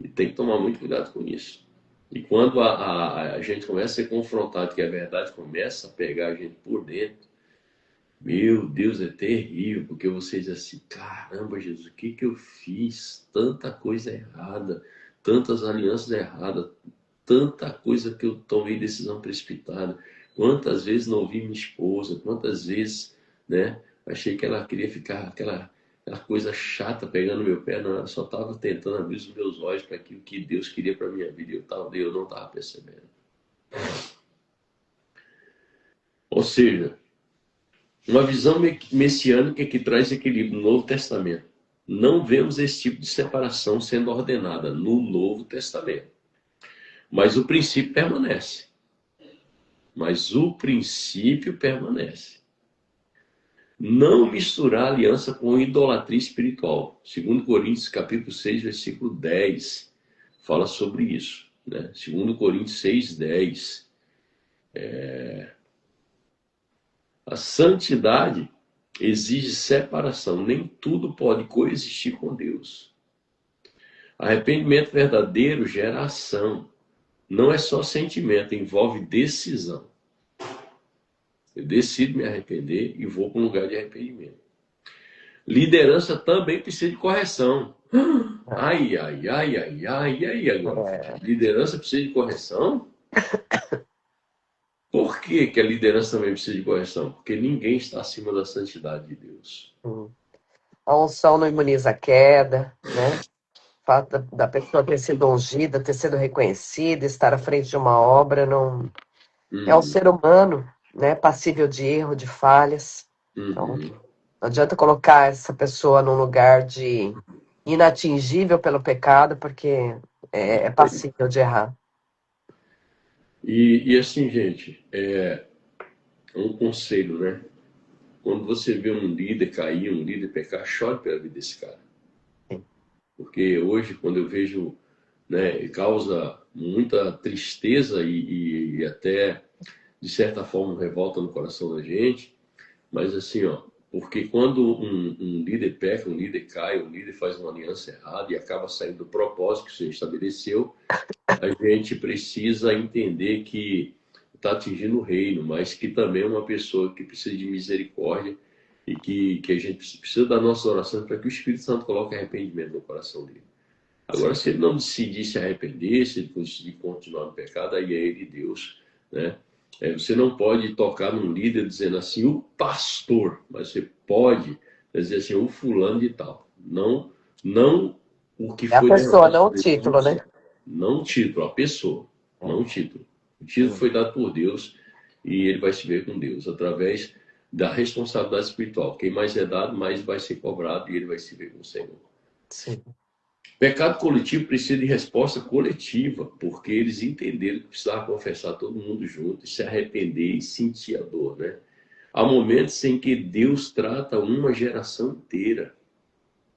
E tem que tomar muito cuidado com isso. E quando a gente começa a ser confrontado que a verdade começa a pegar a gente por dentro, meu Deus, é terrível, porque você diz assim, caramba, Jesus, o que eu fiz? Tanta coisa errada, tantas alianças erradas, tanta coisa que eu tomei decisão precipitada. Quantas vezes não ouvi minha esposa, quantas vezes, né, achei que ela queria ficar aquela coisa chata pegando meu pé, não, ela só estava tentando abrir os meus olhos para aquilo que Deus queria para minha vida, eu não estava percebendo. Ou seja, uma visão messiânica que traz equilíbrio no Novo Testamento. Não vemos esse tipo de separação sendo ordenada no Novo Testamento. Mas o princípio permanece. Não misturar aliança com idolatria espiritual. 2 Coríntios capítulo 6, versículo 10, fala sobre isso. Né? 2 Coríntios 6, 10. A santidade exige separação. Nem tudo pode coexistir com Deus. Arrependimento verdadeiro gera ação. Não é só sentimento, envolve decisão. Eu decido me arrepender e vou para um lugar de arrependimento. Liderança também precisa de correção. Ai, ai, ai, ai, ai, ai, agora. Liderança precisa de correção? Por que que a liderança também precisa de correção? Porque ninguém está acima da santidade de Deus. A unção não imuniza a queda, né? O fato da pessoa ter sido ungida, ter sido reconhecida, estar à frente de uma obra, não é um ser humano, né? Passível de erro, de falhas. Então, não adianta colocar essa pessoa num lugar de inatingível pelo pecado, porque é passível de errar. E assim, gente, um conselho, né? Quando você vê um líder cair, um líder pecar, chore pela vida desse cara. Porque hoje, quando eu vejo, né, causa muita tristeza e até, de certa forma, revolta no coração da gente. Mas assim, ó, porque quando um líder peca, um líder cai, um líder faz uma aliança errada e acaba saindo do propósito que o Senhor estabeleceu, a gente precisa entender que está atingindo o reino, mas que também é uma pessoa que precisa de misericórdia e que a gente precisa da nossa oração para que o Espírito Santo coloque arrependimento no coração dele. Agora, se ele não decidir se arrepender, se ele decidir continuar no pecado, aí é ele Deus, né? Você não pode tocar num líder dizendo assim, o pastor, mas você pode dizer assim, o fulano de tal. Não o que É a foi pessoa, derramado não o sobre ele. título, né? Não o título, a pessoa, não o título. O título foi dado por Deus e ele vai se ver com Deus através da responsabilidade espiritual. Quem mais é dado, mais vai ser cobrado e ele vai se ver com o Senhor. Sim. Pecado coletivo precisa de resposta coletiva, porque eles entenderam que precisava confessar todo mundo junto, e se arrepender e sentir a dor, né? Há momentos em que Deus trata uma geração inteira.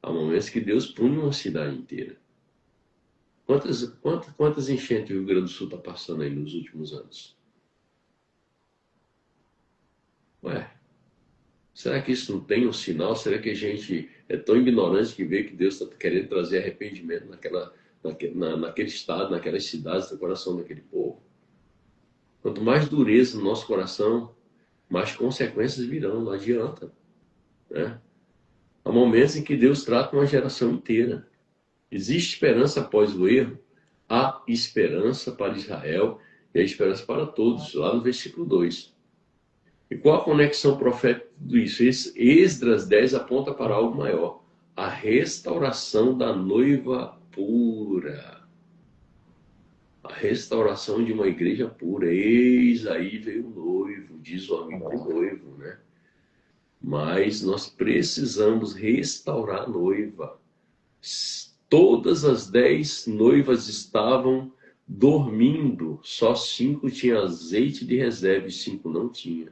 Há momentos que Deus pune uma cidade inteira. Quantas enchentes o Rio Grande do Sul está passando aí nos últimos anos? Ué, será que isso não tem um sinal? Será que a gente é tão ignorante que vê que Deus está querendo trazer arrependimento naquele estado, naquelas cidades, no coração daquele povo? Quanto mais dureza no nosso coração, mais consequências virão, não adianta, né? Há momentos em que Deus trata uma geração inteira. Existe esperança após o erro? Há esperança para Israel e há esperança para todos, lá no versículo 2. E qual a conexão profética de tudo isso? Esdras 10 aponta para algo maior. A restauração da noiva pura. A restauração de uma igreja pura. Eis aí veio o noivo, diz o amigo do noivo, né? Mas nós precisamos restaurar a noiva. Todas as 10 noivas estavam dormindo. Só 5 tinham azeite de reserva e 5 não tinham.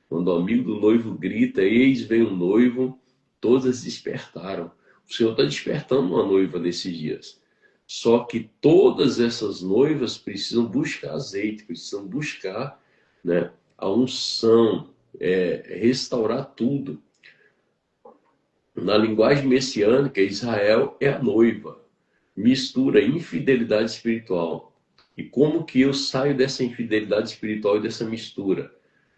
Quando o amigo do noivo grita, eis vem o noivo, todas despertaram. O Senhor está despertando uma noiva nesses dias. Só que todas essas noivas precisam buscar azeite, precisam buscar, né, a unção, restaurar tudo. Na linguagem messiânica, Israel é a noiva. Mistura infidelidade espiritual. E como que eu saio dessa infidelidade espiritual e dessa mistura?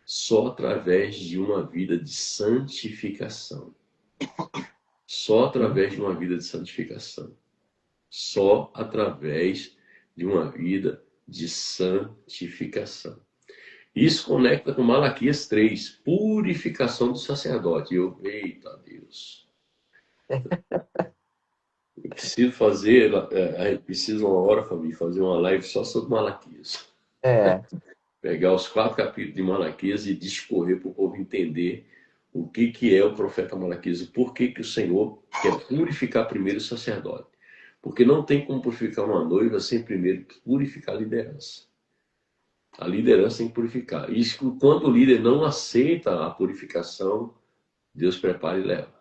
Só através de uma vida de santificação. Só através de uma vida de santificação. Só através de uma vida de santificação. Isso conecta com Malaquias 3, purificação do sacerdote. Eita Deus. Eu preciso fazer, preciso uma hora, Fabi, fazer uma live só sobre Malaquias. Pegar os 4 capítulos de Malaquias e discorrer para o povo entender o que é o profeta Malaquias e por que o Senhor quer purificar primeiro o sacerdote. Porque não tem como purificar uma noiva sem primeiro purificar a liderança. A liderança tem que purificar. E quando o líder não aceita a purificação, Deus prepara e leva.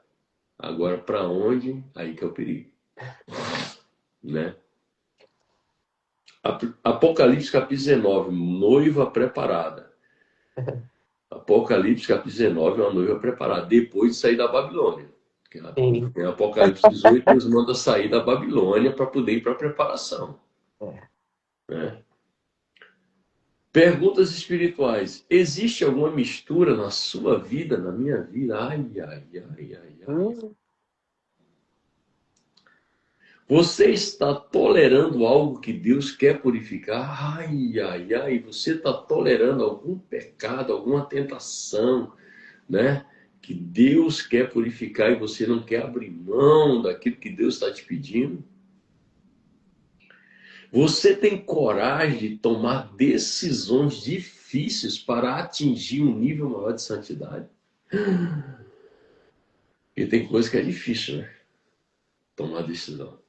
Agora, para onde? Aí que é o perigo. Né? Apocalipse capítulo 19, noiva preparada. Apocalipse capítulo 19 é uma noiva preparada, depois de sair da Babilônia. Sim. Em Apocalipse 18, Deus manda sair da Babilônia para poder ir para a preparação. É. Né? Perguntas espirituais. Existe alguma mistura na sua vida, na minha vida? Ai, ai, ai, ai, ai. Hum, Você está tolerando algo que Deus quer purificar? Ai, ai, ai. Você está tolerando algum pecado, alguma tentação, né? Que Deus quer purificar e você não quer abrir mão daquilo que Deus está te pedindo? Você tem coragem de tomar decisões difíceis para atingir um nível maior de santidade? E tem coisa que é difícil, né? Tomar decisão.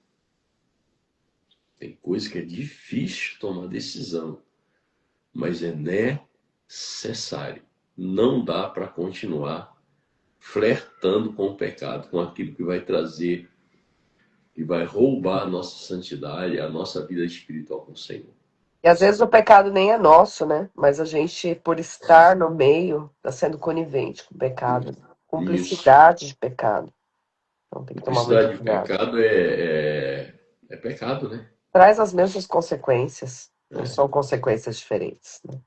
Tem coisa que é difícil tomar decisão, mas é necessário. Não dá para continuar flertando com o pecado, com aquilo que vai trazer, que vai roubar a nossa santidade, a nossa vida espiritual com o Senhor. E às vezes o pecado nem é nosso, né? Mas a gente, por estar no meio, está sendo conivente com o pecado. Isso. Cumplicidade de pecado. Então tem que tomar muito Cumplicidade de cuidado. pecado é pecado, né? Traz as mesmas consequências. Não É. são consequências diferentes, né?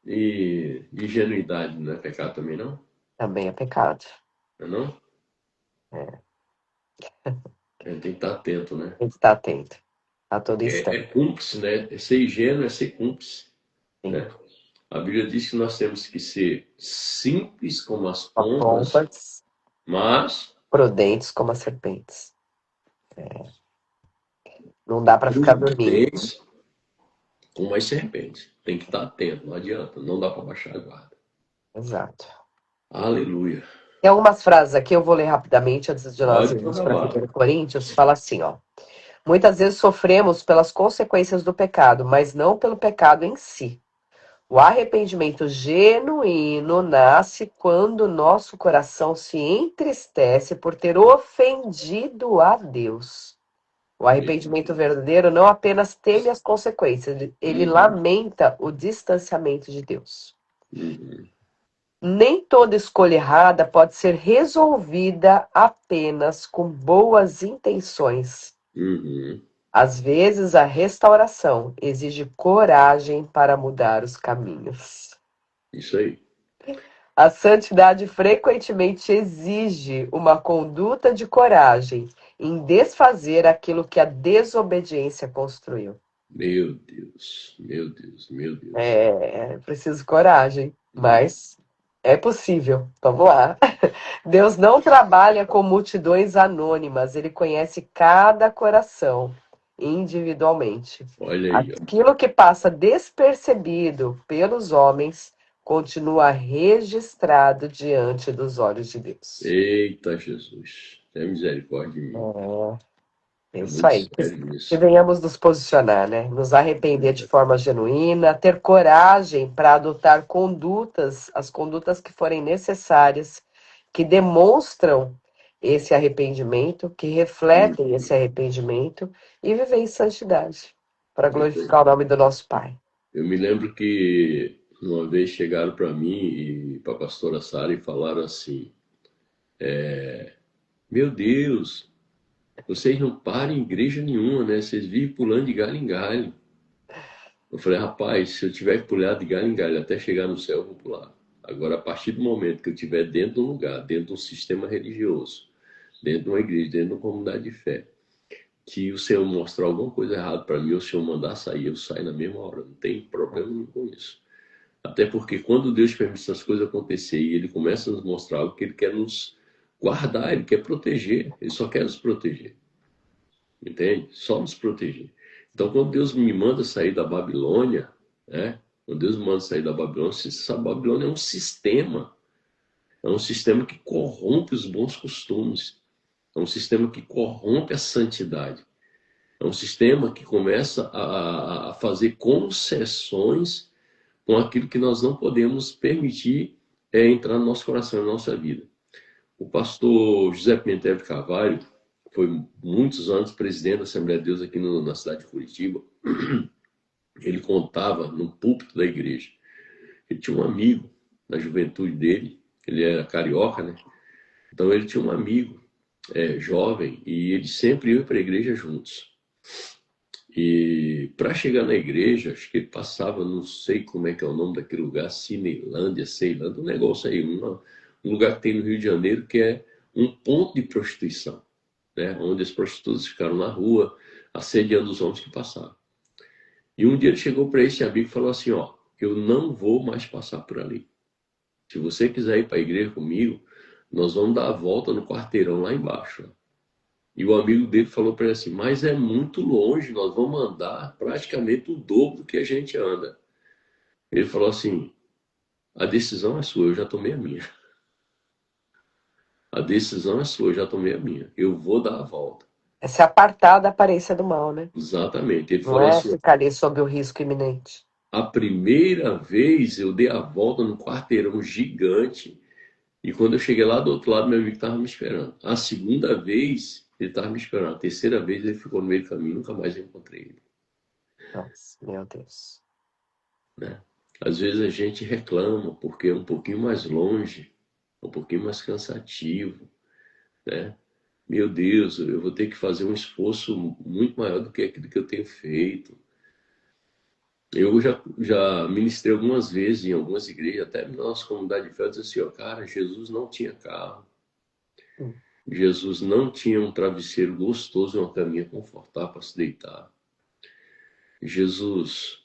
E ingenuidade não é pecado também, não? Também é pecado. Não é não? É, A gente tem que estar atento, né? tem que estar atento a todo É instante. cúmplice, né? É ser ingênuo é ser cúmplice, Sim. né? A Bíblia diz que nós temos que ser simples como as Como pombas, pompas, mas prudentes como as serpentes. Não dá para ficar dormindo. prudentes como as serpentes. Tem que estar atento, não adianta, não dá para baixar a guarda. Exato. Aleluia. Tem algumas frases aqui, eu vou ler rapidamente antes de nós Pode irmos para programar. 1 Coríntios. Fala assim, ó. Muitas vezes sofremos pelas consequências do pecado, mas não pelo pecado em si. O arrependimento genuíno nasce quando nosso coração se entristece por ter ofendido a Deus. O arrependimento verdadeiro não apenas teme as consequências, ele Uhum, lamenta o distanciamento de Deus. uhum, Nem toda escolha errada pode ser resolvida apenas com boas intenções. uhum. Às vezes, a restauração exige coragem para mudar os caminhos. Isso aí. A santidade frequentemente exige uma conduta de coragem em desfazer aquilo que a desobediência construiu. Meu Deus, meu Deus, meu Deus. É preciso coragem, Uhum. mas é possível. Vamos lá. Deus não trabalha com multidões anônimas, ele conhece cada coração individualmente. Olha aí, ó. Aquilo que passa despercebido pelos homens continua registrado diante dos olhos de Deus. Eita Jesus, tenha misericórdia de mim. É É isso muito aí. sério Que isso. venhamos nos posicionar, né? Nos arrepender de forma genuína, ter coragem para adotar condutas, as condutas que forem necessárias, que demonstram esse arrependimento, que refletem esse arrependimento e viver em santidade, para glorificar o nome do nosso Pai. Eu me lembro que uma vez chegaram para mim e para a pastora Sara e falaram assim: Meu Deus, vocês não param em igreja nenhuma, né? Vocês vivem pulando de galho em galho. Eu falei: Rapaz, se eu tiver que pular de galho em galho até chegar no céu, eu vou pular. Agora, a partir do momento que eu estiver dentro de um lugar, dentro de um sistema religioso, dentro de uma igreja, dentro de uma comunidade de fé, que o Senhor mostrar alguma coisa errada para mim, ou o Senhor mandar sair, eu saio na mesma hora. Não tem problema nenhum com isso. Até porque quando Deus permite essas coisas acontecer e Ele começa a nos mostrar algo que Ele quer nos guardar, Ele quer proteger, Ele só quer nos proteger. Entende? Só nos proteger. Então, quando Deus me manda sair da Babilônia, né? Quando Deus me manda sair da Babilônia, essa Babilônia é um sistema que corrompe os bons costumes, é um sistema que corrompe a santidade. É um sistema que começa a fazer concessões com aquilo que nós não podemos permitir entrar no nosso coração, na nossa vida. O pastor José Pimentel de Carvalho foi muitos anos presidente da Assembleia de Deus aqui na cidade de Curitiba. Ele contava no púlpito da igreja. Ele tinha um amigo na juventude dele, ele era carioca, né? Então ele tinha um amigo jovem, e eles sempre iam para a igreja juntos. E para chegar na igreja, acho que ele passava, não sei como é que é o nome daquele lugar, Cinelândia, Ceilândia, um negócio aí, um lugar que tem no Rio de Janeiro que é um ponto de prostituição, né? Onde as prostitutas ficaram na rua, assediando os homens que passavam. E um dia ele chegou para esse amigo e falou assim, ó, eu não vou mais passar por ali. Se você quiser ir para a igreja comigo, nós vamos dar a volta no quarteirão lá embaixo. E o amigo dele falou para ele assim, mas é muito longe, nós vamos andar praticamente o dobro do que a gente anda. Ele falou assim, a decisão é sua, eu já tomei a minha. A decisão é sua, eu já tomei a minha. Eu vou dar a volta. É se apartar da aparência do mal, né? Exatamente. Ele Não falou é assim, ficar ali sob o risco iminente. a primeira vez eu dei a volta num quarteirão gigante e quando eu cheguei lá do outro lado, meu amigo estava me esperando. A segunda vez, ele estava me esperando. A terceira vez, ele ficou no meio do caminho, nunca mais eu encontrei ele. Nossa, meu Deus. Né? Às vezes a gente reclama porque é um pouquinho mais longe, um pouquinho mais cansativo, né? Meu Deus, eu vou ter que fazer um esforço muito maior do que aquilo que eu tenho feito. Eu já ministrei algumas vezes em algumas igrejas, até na nossa comunidade de fé, eu disse assim, ó, cara, Jesus não tinha carro. Hum. Jesus não tinha um travesseiro gostoso e uma caminha confortável para se deitar. Jesus,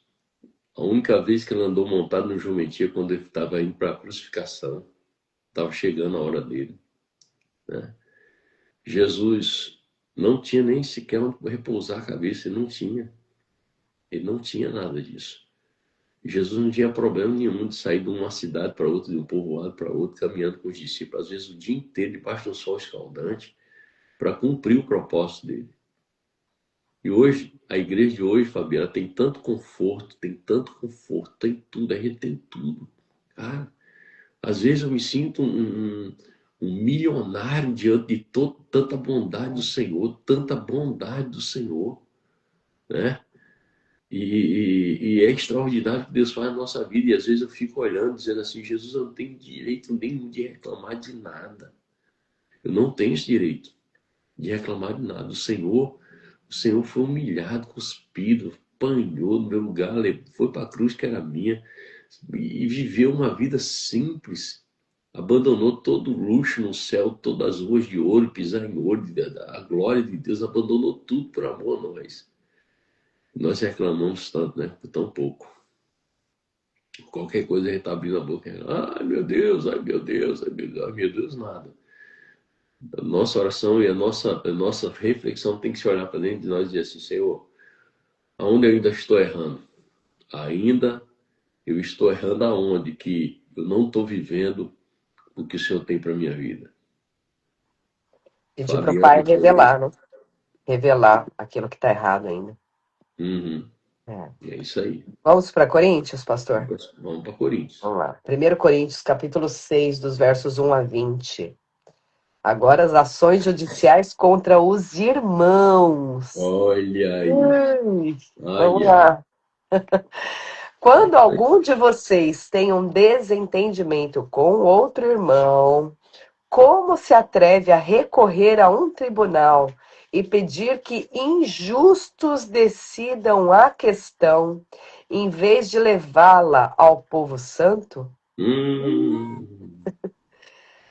a única vez que ele andou montado no jumentinho quando ele estava indo para a crucificação, estava chegando a hora dele. Né? Jesus não tinha nem sequer onde repousar a cabeça, ele não tinha. Ele não tinha nada disso. Jesus não tinha problema nenhum de sair de uma cidade para outra, de um povoado para outro, caminhando com os discípulos, às vezes o dia inteiro debaixo do sol escaldante, para cumprir o propósito dele. E hoje, a igreja de hoje, Fabiana, tem tanto conforto, tem tudo, a gente tem tudo. Cara, às vezes eu me sinto um milionário diante de tanta bondade do Senhor, né? E é extraordinário o que Deus faz na nossa vida. E às vezes eu fico olhando, dizendo assim, Jesus, eu não tenho direito nenhum de reclamar de nada. Eu não tenho esse direito de reclamar de nada. O Senhor foi humilhado, cuspido, apanhou no meu lugar, foi para a cruz que era minha, e viveu uma vida simples. Abandonou todo o luxo no céu, todas as ruas de ouro, pisar em ouro, a glória de Deus, abandonou tudo por amor a nós. Nós reclamamos tanto, né? Por tão pouco. Qualquer coisa a gente tá abrindo a boca. Ai meu Deus, ai meu Deus, ai meu Deus, nada. A nossa oração e a nossa reflexão tem que se olhar para dentro de nós e dizer assim, Senhor, aonde eu ainda estou errando? Ainda eu estou errando aonde que eu não estou vivendo o que o Senhor tem para minha vida? Pedir para o Fabiana, Pai por favor. revelar, né? Revelar aquilo que está errado ainda. Uhum. É. É isso aí. Vamos para Coríntios, pastor? Vamos para Coríntios. Vamos lá. 1 Coríntios, capítulo 6, dos versos 1 a 20. Agora as ações judiciais contra os irmãos. Olha aí. Vamos Ai, ai. lá. Quando algum de vocês tem um desentendimento com outro irmão, como se atreve a recorrer a um tribunal e pedir que injustos decidam a questão, em vez de levá-la ao povo santo? Hum.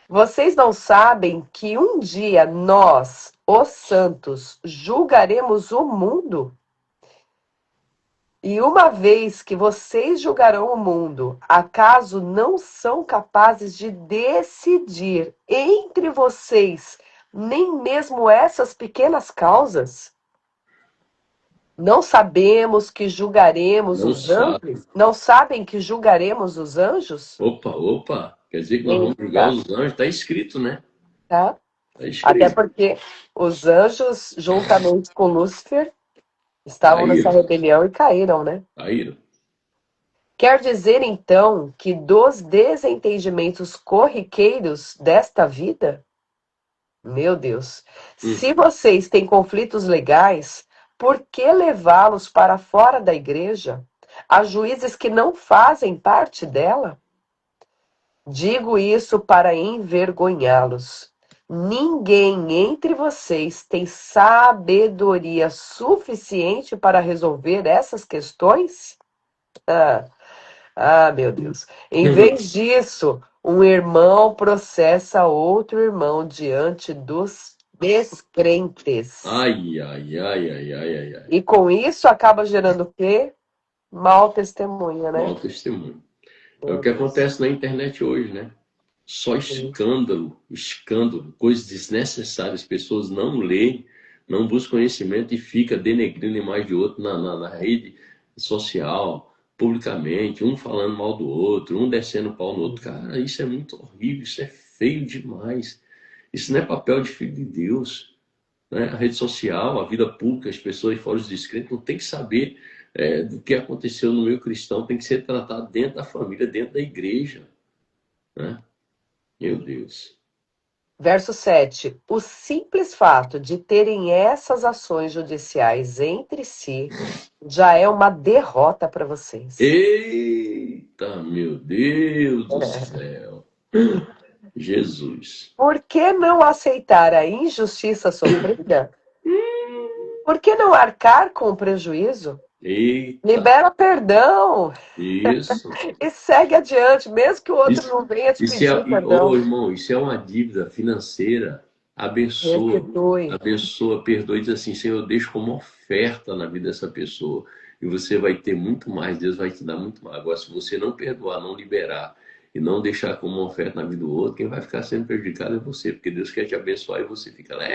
Vocês não sabem que um dia nós, os santos, julgaremos o mundo? E uma vez que vocês julgarão o mundo, acaso não são capazes de decidir entre vocês nem mesmo essas pequenas causas? Não sabemos que julgaremos Não os sabe. anjos? Não sabem que julgaremos os anjos? Opa, opa. Quer dizer que nós vamos julgar Eita, os anjos? Está escrito, né? tá? Está Até escrito. porque os anjos, juntamente com Lúcifer, estavam nessa Caíram. rebelião e caíram, né? Caíram. Quer dizer, então, que dos desentendimentos corriqueiros desta vida, meu Deus, Hum. se vocês têm conflitos legais, por que levá-los para fora da igreja, a juízes que não fazem parte dela? Digo isso para envergonhá-los. Ninguém entre vocês tem sabedoria suficiente para resolver essas questões? Meu Deus. Em vez disso, um irmão processa outro irmão diante dos descrentes. Ai, ai, ai, ai, ai, ai, ai. E com isso acaba gerando o quê? Mau testemunha, né? Mau testemunho. É o Meu que Deus. acontece na internet hoje, né? Só Sim. escândalo, escândalo, coisas desnecessárias. Pessoas não leem, não buscam conhecimento e fica denegrindo a imagem de outro na rede social, publicamente, um falando mal do outro, um descendo o pau no outro. Cara, isso é muito horrível, isso é feio demais. Isso não é papel de filho de Deus, né? A rede social, a vida pública, as pessoas fora dos descrentes não tem que saber do que aconteceu no meio cristão, tem que ser tratado dentro da família, dentro da igreja, né? Meu Deus. Verso 7. O simples fato de terem essas ações judiciais entre si já é uma derrota para vocês. Eita, meu Deus do céu. Jesus. Por que não aceitar a injustiça sofrida? Por que não arcar com o prejuízo? Eita, Libera perdão isso. e segue adiante, mesmo que o outro Isso, não venha te isso é, pedir ô, perdão. irmão, isso é uma dívida financeira. Abençoa, Perdoe. abençoa, perdoa e diz assim, Senhor, eu deixo como oferta na vida dessa pessoa. E você vai ter muito mais, Deus vai te dar muito mais. Agora, se você não perdoar, não liberar e não deixar como uma oferta na vida do outro, quem vai ficar sendo prejudicado é você, porque Deus quer te abençoar e você fica lá,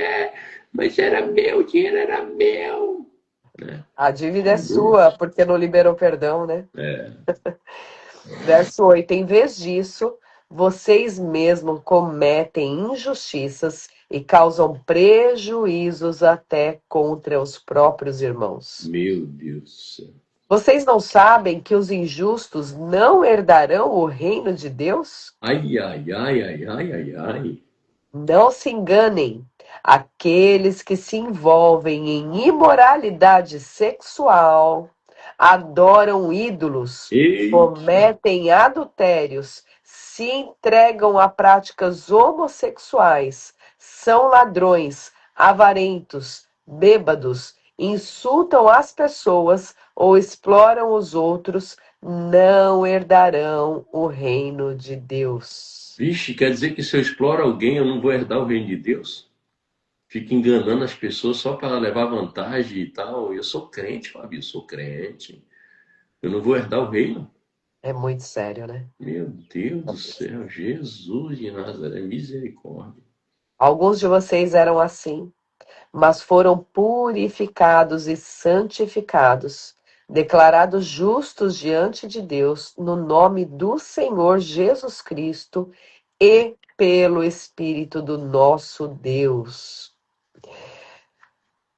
mas era meu, o dinheiro era meu. Né? A dívida é sua, porque não liberou perdão, né? É. Verso 8. Em vez disso, vocês mesmos cometem injustiças e causam prejuízos até contra os próprios irmãos. Meu Deus do céu. Vocês não sabem que os injustos não herdarão o reino de Deus? Ai, ai, ai, ai, ai, ai, ai. Não se enganem. Aqueles que se envolvem em imoralidade sexual, adoram ídolos, Eita. cometem adultérios, se entregam a práticas homossexuais, são ladrões, avarentos, bêbados, insultam as pessoas ou exploram os outros, não herdarão o reino de Deus. Vixe, quer dizer que se eu exploro alguém, eu não vou herdar o reino de Deus? Fico enganando as pessoas só para levar vantagem e tal. Eu sou crente, Fábio, eu sou crente. Eu não vou herdar o reino? É muito sério, né? Meu Deus do céu, Jesus de Nazaré, misericórdia. Alguns de vocês eram assim, mas foram purificados e santificados, declarados justos diante de Deus, no nome do Senhor Jesus Cristo e pelo Espírito do nosso Deus.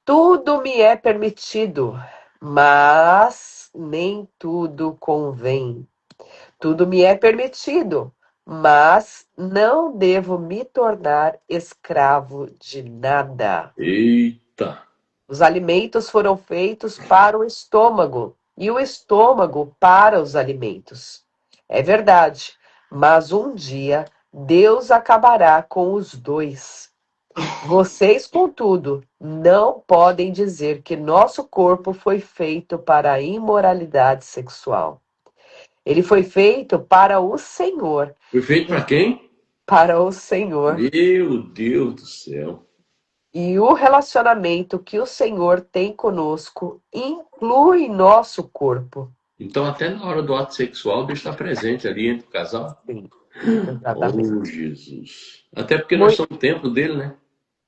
Tudo me é permitido, mas nem tudo convém. Tudo me é permitido, mas não devo me tornar escravo de nada. Eita, Os alimentos foram feitos para o estômago e o estômago para os alimentos. É verdade, mas um dia Deus acabará com os dois. Vocês, contudo, não podem dizer que nosso corpo foi feito para a imoralidade sexual. Ele foi feito para o Senhor, foi feito para quem? para o Senhor. Meu Deus do céu. E o relacionamento que o Senhor tem conosco inclui nosso corpo. Então, até na hora do ato sexual, Deus está presente ali entre o casal. Sim, Oh, exatamente. Jesus. Até porque nós somos o templo dele, né?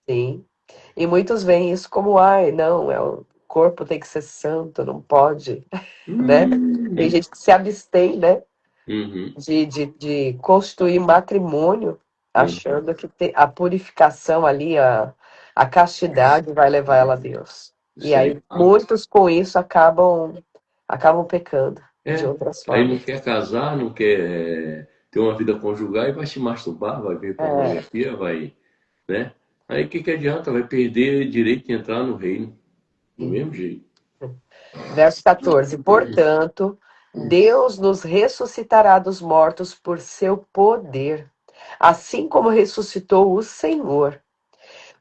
Sim. E muitos veem isso como, ai, não, o corpo tem que ser santo, não pode, né? Tem Hum. gente que se abstém, né, Uhum, de constituir matrimônio, uhum. achando que a purificação ali, a castidade vai levar ela a Deus. E Isso aí. aí muitos com isso acabam pecando de É. outras Aí não formas. quer casar, não quer ter uma vida conjugal e vai se masturbar, vai ver É, pornografia, vai, né? Aí o que que adianta? Vai perder o direito de entrar no reino, do sim. mesmo jeito. Verso 14. Portanto, Deus nos ressuscitará dos mortos por seu poder. assim como ressuscitou o Senhor.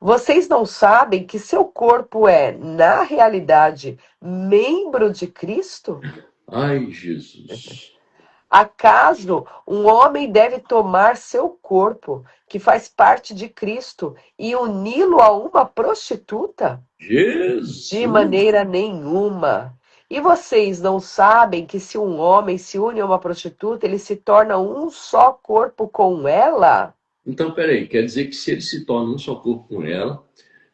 Vocês não sabem que seu corpo é, na realidade, membro de Cristo? Ai, Jesus. Acaso um homem deve tomar seu corpo, que faz parte de Cristo, e uni-lo a uma prostituta? De Jesus. maneira nenhuma. E vocês não sabem que se um homem se une a uma prostituta, ele se torna um só corpo com ela? Então, peraí, quer dizer que se ele se torna um só corpo com ela,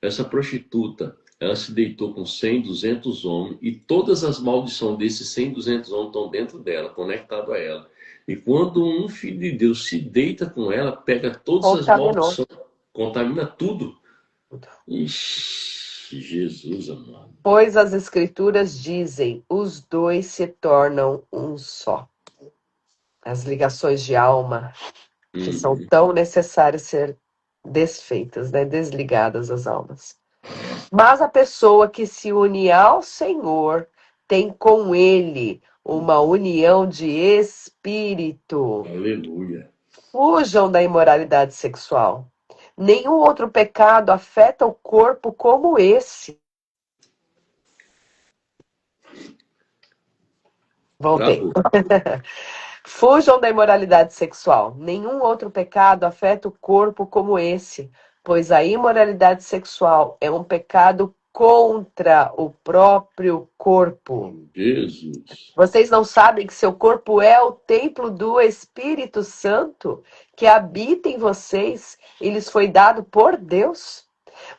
essa prostituta, ela se deitou com 100, 200 homens, e todas as maldições desses 100, 200 homens estão dentro dela, conectado a ela. E quando um filho de Deus se deita com ela, pega todas as Contaminou. maldições, contamina tudo. Ixi, Jesus amado. Pois as escrituras dizem, os dois se tornam um só. As ligações de alma, que são tão necessárias ser desfeitas, né? Desligadas as almas. Mas a pessoa que se une ao Senhor tem com ele uma união de espírito. Aleluia. Fujam da imoralidade sexual. Nenhum outro pecado afeta o corpo como esse. Voltei. Fujam da imoralidade sexual. Nenhum outro pecado afeta o corpo como esse, pois a imoralidade sexual é um pecado contra o próprio corpo. Jesus. Vocês não sabem que seu corpo é o templo do Espírito Santo, que habita em vocês e lhes foi dado por Deus?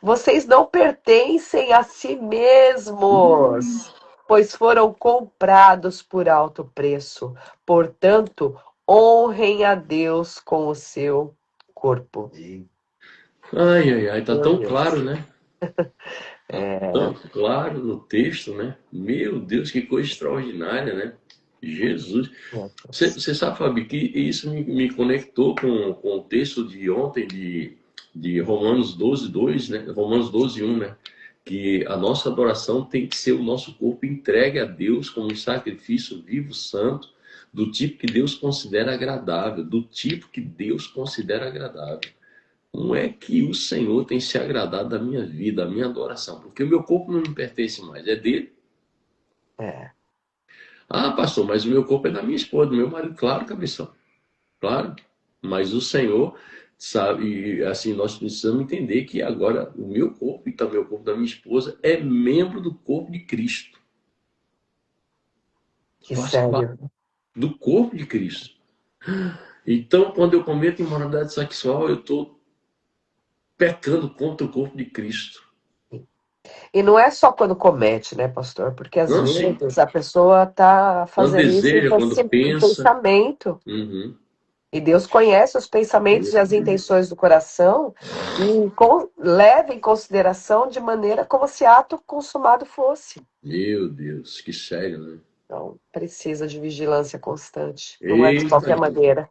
Vocês não pertencem a si mesmos, pois foram comprados por alto preço. Portanto, honrem a Deus com o seu corpo. Ai, ai, ai, tá Meu tão Deus. claro, né? Tão claro no texto, né? Meu Deus, que coisa extraordinária, né? Jesus. Você sabe, Fabi, que isso me conectou com o texto de ontem de Romanos 12, 2, né? Romanos 12, 1, né? Que a nossa adoração tem que ser o nosso corpo entregue a Deus como um sacrifício vivo, santo, do tipo que Deus considera agradável, do tipo que Deus considera agradável. Como é que o Senhor tem se agradado da minha vida, da minha adoração? Porque o meu corpo não me pertence mais, é dele. É. Ah, pastor, mas o meu corpo é da minha esposa, do meu marido. Claro, cabeção. Claro. Mas o Senhor sabe, e assim, nós precisamos entender que agora o meu corpo e também o corpo da minha esposa é membro do corpo de Cristo. Que Faz sério. parte do corpo de Cristo. Então, quando eu cometo imoralidade sexual, eu estou pecando contra o corpo de Cristo. E não é só quando comete, né, pastor? Porque às Não, sim. vezes a pessoa está Quando fazendo isso deseja, quando em pensa. pensamento. Uhum. E Deus conhece os pensamentos e as intenções do coração e leva em consideração de maneira como se ato consumado fosse. Meu Deus, que sério, né? Então, precisa de vigilância constante. Não é de Eita, qualquer maneira.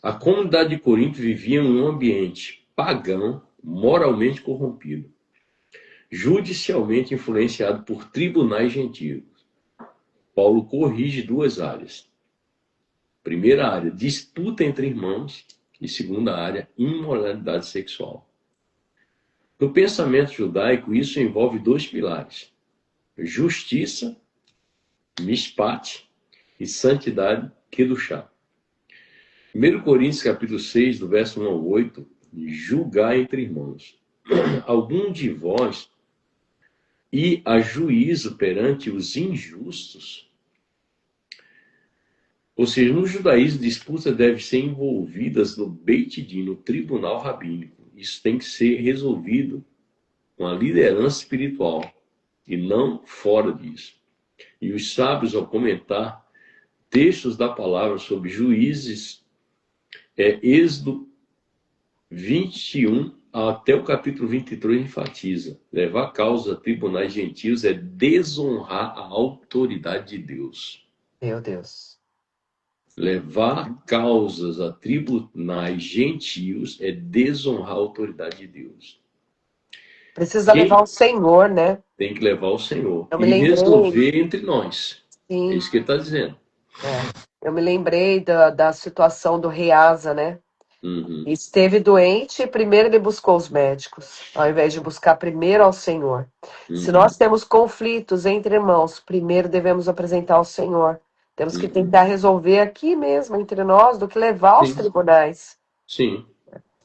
a comunidade de Corinto vivia em um ambiente pagão, moralmente corrompido, judicialmente influenciado por tribunais gentios. Paulo corrige duas áreas. Primeira área, disputa entre irmãos, e segunda área, imoralidade sexual. No pensamento judaico, isso envolve dois pilares: justiça, mishpat, e santidade, kedushá. 1 Coríntios capítulo 6, do verso 1 ao 8, julgar entre irmãos. Algum de vós e a juízo perante os injustos? Ou seja, no judaísmo, disputas devem ser envolvidas no Beit Din, no tribunal rabínico. Isso tem que ser resolvido com a liderança espiritual e não fora disso. E os sábios, ao comentar textos da palavra sobre juízes, Êxodo 21 até o capítulo 23 enfatiza: levar causa a tribunais gentios é desonrar a autoridade de Deus. Meu Deus. Levar causas a tribunais gentios é desonrar a autoridade de Deus. Precisa levar o Senhor, né? Tem que levar o Senhor Eu me e lembrei. resolver entre nós. Sim. É isso que ele está dizendo. É. Eu me lembrei da situação do rei Asa, né? Uhum, Esteve doente e primeiro ele buscou os médicos, ao invés de buscar primeiro ao Senhor. Se uhum, nós temos conflitos entre irmãos, primeiro devemos apresentar ao Senhor. Temos que uhum. tentar resolver aqui mesmo, entre nós, do que levar aos Sim, tribunais. sim.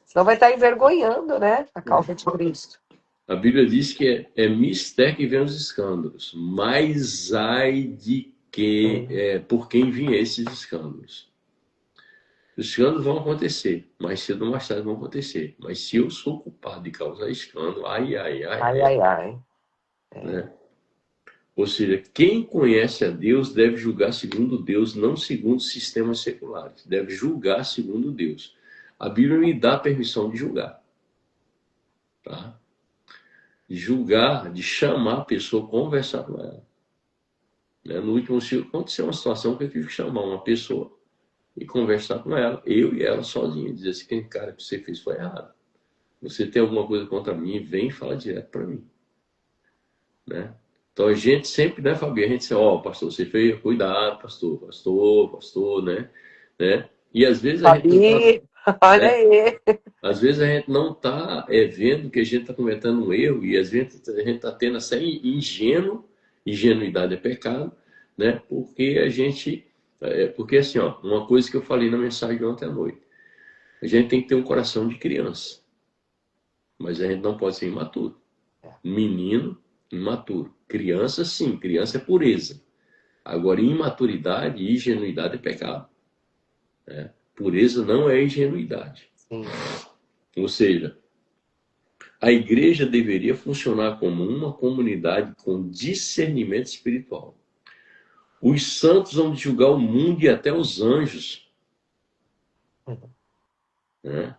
Senão vai estar envergonhando, né? A É. causa de Cristo. A Bíblia diz que é mister que vem os escândalos, mas ai de que, por quem vinha esses escândalos. Os escândalos vão acontecer, mais cedo ou mais tarde vão acontecer. Mas se eu sou culpado de causar escândalo, ai, ai, ai, Ai, ai, ai. né? Ou seja, quem conhece a Deus deve julgar segundo Deus, não segundo sistemas seculares. Deve julgar segundo Deus. A Bíblia me dá a permissão de julgar, tá? De julgar, de chamar a pessoa, conversar com ela. Né? No último ciclo aconteceu uma situação que eu tive que chamar uma pessoa e conversar com ela, eu e ela sozinha, dizer assim, cara, o que você fez foi errado. Você tem alguma coisa contra mim, vem e fala direto para mim, né? Então a gente sempre, né, Fabi, a gente diz, ó, pastor, você fez, cuidado, pastor, pastor, pastor, né? E às vezes a gente não tá, Fabi, olha né? aí. Às vezes a gente não tá vendo que a gente está cometendo um erro e às vezes a gente está tendo essa ingenuidade é pecado, né? Porque a gente, porque assim, ó, uma coisa que eu falei na mensagem de ontem à noite, a gente tem que ter um coração de criança, mas a gente não pode ser imaturo. Menino, imaturo. Criança, sim, criança é pureza. Agora, imaturidade e ingenuidade é pecado. Né? Pureza não é ingenuidade. Sim. Ou seja, a igreja deveria funcionar como uma comunidade com discernimento espiritual. Os santos vão julgar o mundo e até os anjos. Né?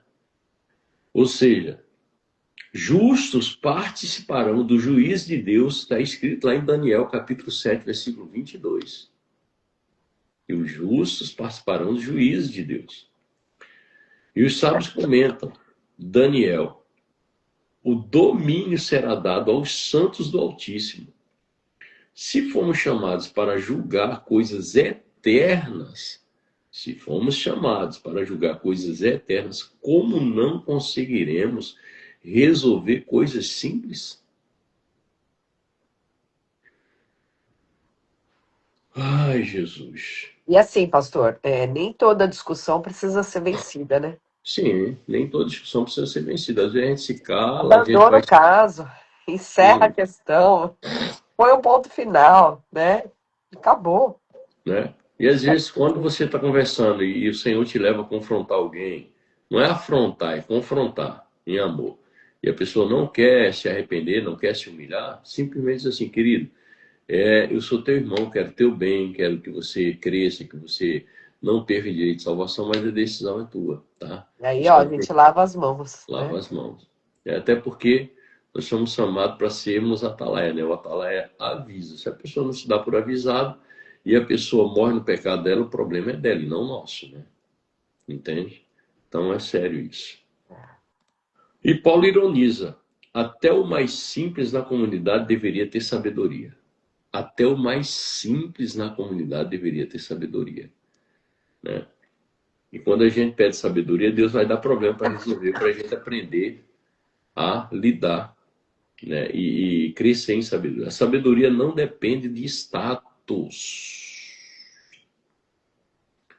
Ou seja, justos participarão do juízo de Deus, está escrito lá em Daniel, capítulo 7, versículo 22. E os justos participarão do juízo de Deus. E os sábios comentam, Daniel, o domínio será dado aos santos do Altíssimo. Se formos chamados para julgar coisas eternas, se formos chamados para julgar coisas eternas, como não conseguiremos resolver coisas simples? Ai, Jesus. E assim, pastor, nem toda discussão precisa ser vencida, né? Sim, nem toda discussão precisa ser vencida. Às vezes a gente se cala, a gente Abandona vai. o caso, encerra a Sim, questão, põe um ponto final, né? Acabou. né? E às vezes, quando você está conversando e o Senhor te leva a confrontar alguém, não é afrontar, é confrontar em amor. E a pessoa não quer se arrepender, não quer se humilhar, simplesmente diz assim, querido, eu sou teu irmão, quero teu bem, quero que você cresça, que você não perca direito de salvação, mas a decisão é tua, tá? E aí, ó, a Espero que gente lava as mãos, lava né? as mãos. Até porque nós somos chamados para sermos atalaia, né? O atalaia avisa. Se a pessoa não se dá por avisado e a pessoa morre no pecado dela, o problema é dela e não nosso, né? Entende? Então é sério isso. E Paulo ironiza: até o mais simples na comunidade deveria ter sabedoria. Até o mais simples na comunidade deveria ter sabedoria, né? E quando a gente pede sabedoria, Deus vai dar problema para resolver, para a gente aprender a lidar, né? E crescer em sabedoria. A sabedoria não depende de status.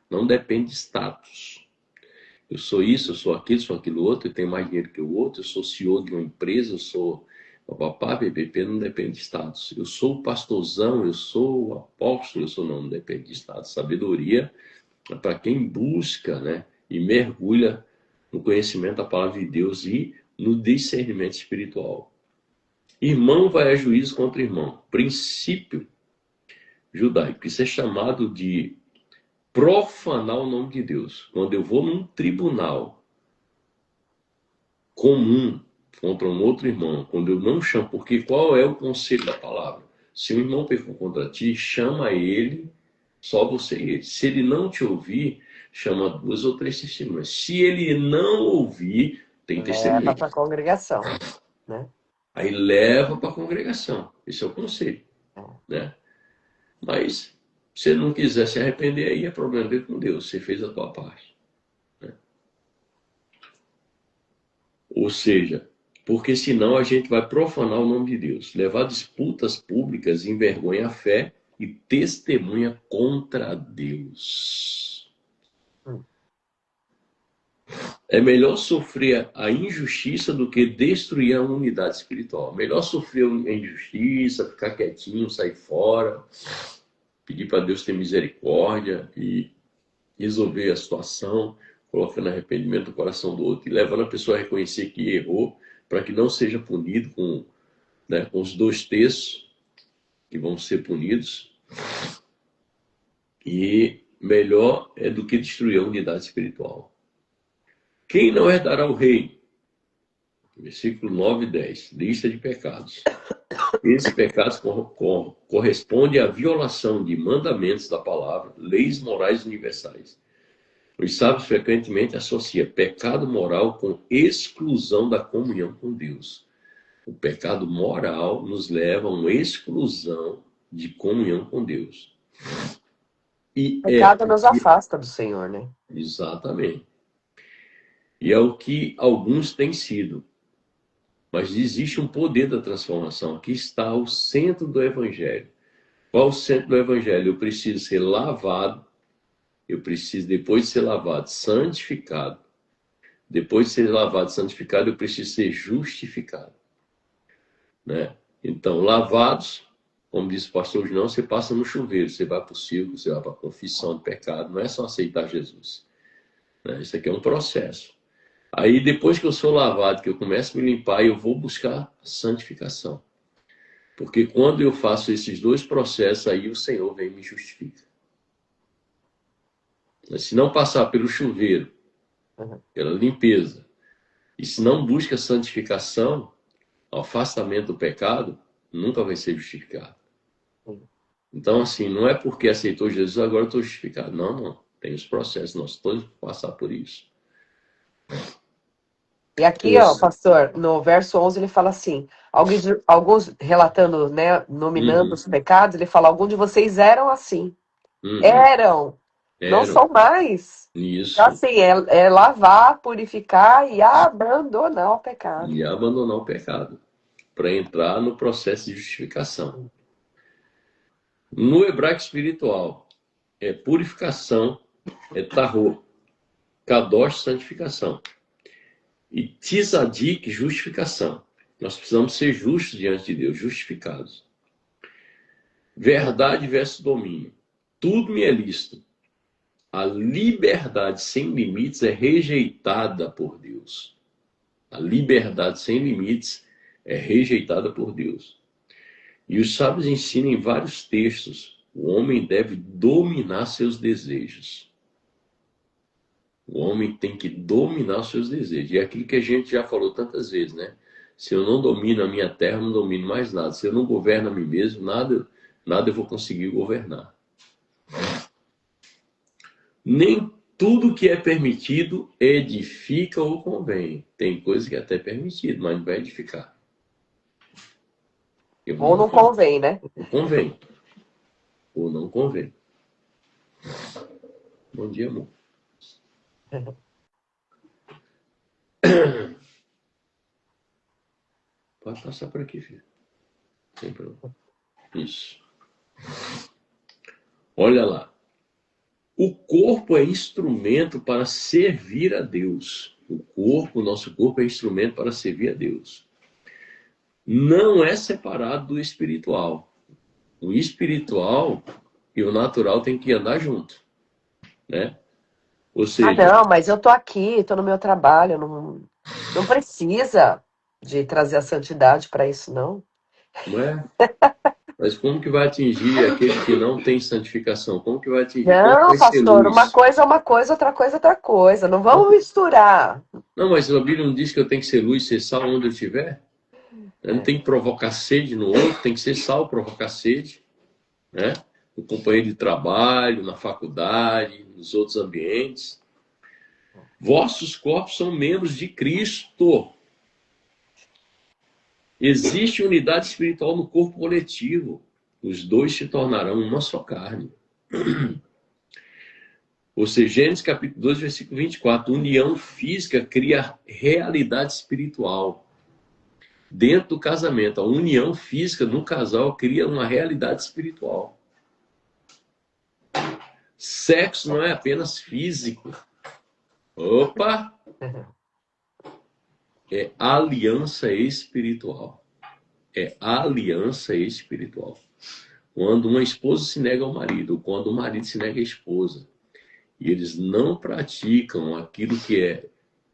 Não depende de status. Eu sou isso, eu sou aquilo, sou aquilo outro, eu tenho mais dinheiro que o outro, eu sou CEO de uma empresa, eu sou papapá, PPP, não depende de status. Eu sou o pastorzão, eu sou o apóstolo, não depende de status. Sabedoria é para quem busca, né? E mergulha no conhecimento da palavra de Deus e no discernimento espiritual. Irmão vai a juízo contra irmão. Princípio judaico. Isso é chamado de profanar o nome de Deus. Quando eu vou num tribunal comum contra um outro irmão, quando eu não chamo, porque qual é o conselho da palavra? Se um irmão pecou contra ti, chama ele, só você e ele. Se ele não te ouvir, chama duas ou três testemunhas. Se ele não ouvir, tem Leva testemunha. para a congregação, né? Aí leva para a congregação. Esse é o conselho, né? Mas Se ele não quiser se arrepender, aí é problema dele com Deus. Você fez a tua parte. Né? Ou seja, porque senão a gente vai profanar o nome de Deus, levar disputas públicas, envergonha a fé e testemunha contra Deus. É melhor sofrer a injustiça do que destruir a unidade espiritual. Melhor sofrer a injustiça, ficar quietinho, sair fora, pedir para Deus ter misericórdia e resolver a situação, colocando arrependimento no coração do outro e levando a pessoa a reconhecer que errou, para que não seja punido com, né, com os 2/3 que vão ser punidos. E melhor é do que destruir a unidade espiritual. Quem não herdará o reino? Versículo 9 e 10. Lista de pecados. Esses pecados correspondem à violação de mandamentos da palavra, leis morais universais. Os sábios frequentemente associam pecado moral com exclusão da comunhão com Deus. O pecado moral nos leva a uma exclusão de comunhão com Deus. O pecado nos afasta do Senhor, né? Exatamente. E é o que alguns têm sido. Mas existe um poder da transformação. Aqui está o centro do Evangelho. Qual o centro do Evangelho? Eu preciso ser lavado. Eu preciso, depois de ser lavado, santificado. Depois de ser lavado, santificado, eu preciso ser justificado. Né? Então, lavados, como disse o pastor João, você passa no chuveiro, você vai para o círculo, você vai para a confissão de pecado. Não é só aceitar Jesus. Né? Isso aqui é um processo. Aí, depois que eu sou lavado, que eu começo a me limpar, eu vou buscar santificação. Porque quando eu faço esses dois processos, aí o Senhor vem e me justifica. Mas se não passar pelo chuveiro, pela limpeza, e se não busca santificação, o afastamento do pecado, nunca vai ser justificado. Então, assim, não é porque aceitou Jesus, agora eu estou justificado. Não, não. Tem os processos, nós todos passar por isso. E aqui, ó, pastor, no verso 11 ele fala assim, alguns relatando, né, nominando os pecados, ele fala, alguns de vocês eram assim. Eram. Não são mais. Isso. Então, assim, é lavar, purificar e abandonar o pecado. E abandonar o pecado, para entrar no processo de justificação. No hebraico espiritual, é purificação, é tahor, kadosh, santificação. E tzadik, justificação. Nós precisamos ser justos diante de Deus, justificados. Verdade versus domínio. Tudo me é lícito. A liberdade sem limites é rejeitada por Deus. A liberdade sem limites é rejeitada por Deus. E os sábios ensinam em vários textos: o homem deve dominar seus desejos. O homem tem que dominar os seus desejos. E é aquilo que a gente já falou tantas vezes, né? Se eu não domino a minha terra, eu não domino mais nada. Se eu não governo a mim mesmo, nada eu vou conseguir governar. Nem tudo que é permitido edifica ou convém. Tem coisa que é até permitido, mas não vai edificar. Ou não convém, né? Não convém. Ou não convém. Bom dia, amor. Pode passar por aqui, filho. Sem problema. Isso. Olha lá. O corpo é instrumento para servir a Deus. O nosso corpo é instrumento para servir a Deus. Não é separado do espiritual. O espiritual e o natural têm que andar junto, né? Ou seja... não, mas eu tô aqui, tô no meu trabalho, não precisa de trazer a santidade para isso, não. Não é? Mas como que vai atingir aquele que não tem santificação? Como que vai atingir? Não, pastor, uma coisa é uma coisa, outra coisa é outra coisa. Não vamos misturar. Não, mas a Bíblia não diz que eu tenho que ser luz, ser sal onde eu estiver? Não tem que provocar sede no outro, tem que ser sal, provocar sede, né? No companheiro de trabalho, na faculdade, nos outros ambientes. Vossos corpos são membros de Cristo. Existe unidade espiritual no corpo coletivo. Os dois se tornarão uma só carne. Ou seja, Gênesis capítulo 2, versículo 24. União física cria realidade espiritual. Dentro do casamento, a união física no casal cria uma realidade espiritual. Sexo não é apenas físico. Opa! É aliança espiritual. É aliança espiritual. Quando uma esposa se nega ao marido, ou quando o marido se nega à esposa, e eles não praticam aquilo que é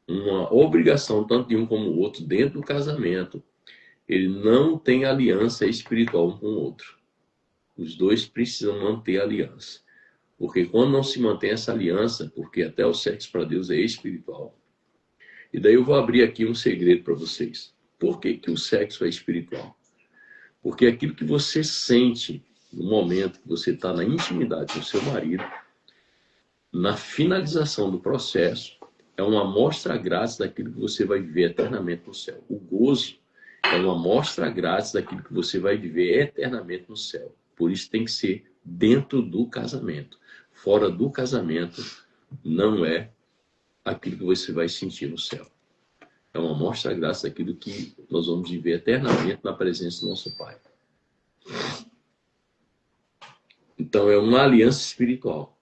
uma obrigação, tanto de um como o outro, dentro do casamento, ele não tem aliança espiritual um com o outro. Os dois precisam manter a aliança. Porque quando não se mantém essa aliança, porque até o sexo para Deus é espiritual. E daí eu vou abrir aqui um segredo para vocês. Por que que o sexo é espiritual? Porque aquilo que você sente no momento que você está na intimidade com o seu marido, na finalização do processo, é uma amostra grátis daquilo que você vai viver eternamente no céu. O gozo é uma amostra grátis daquilo que você vai viver eternamente no céu. Por isso tem que ser dentro do casamento. Fora do casamento não é aquilo que você vai sentir no céu. É uma amostra grátis daquilo que nós vamos viver eternamente na presença do nosso Pai. Então é uma aliança espiritual.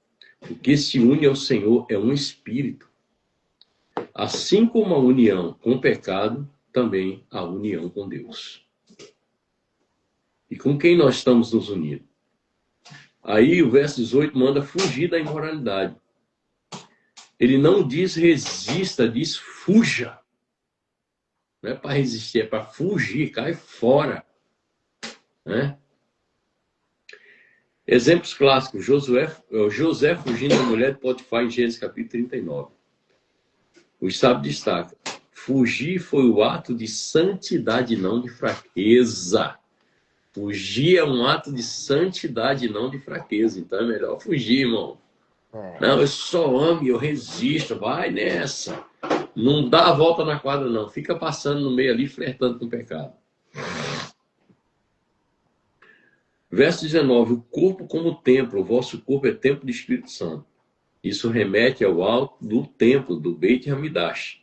O que se une ao Senhor é um espírito. Assim como a união com o pecado, também a união com Deus. E com quem nós estamos nos unindo? Aí o verso 18 manda fugir da imoralidade. Ele não diz resista, diz fuja. Não é para resistir, é para fugir, cai fora. Né? Exemplos clássicos. José fugindo da mulher de Potifar em Gênesis capítulo 39. O sábio destaca. Fugir foi o ato de santidade, não de fraqueza. Fugir é um ato de santidade, não de fraqueza. Então é melhor fugir, irmão. Não, eu só amo e eu resisto. Vai nessa. Não dá a volta na quadra, não. Fica passando no meio ali, flertando com o pecado. Verso 19. O corpo como templo. O vosso corpo é templo do Espírito Santo. Isso remete ao alto do templo, do Beit Hamidash.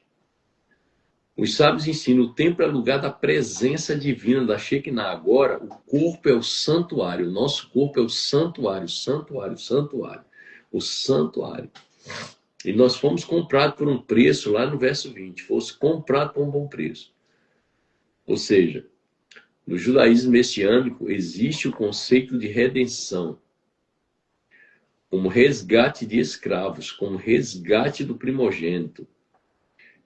Os sábios ensinam, o templo é lugar da presença divina, da Shekinah. Agora, o corpo é o santuário. O nosso corpo é o santuário, santuário, santuário. O santuário. E nós fomos comprados por um preço, lá no verso 20. Fosse comprado por um bom preço. Ou seja, no judaísmo messiânico existe o conceito de redenção. Como resgate de escravos, como resgate do primogênito.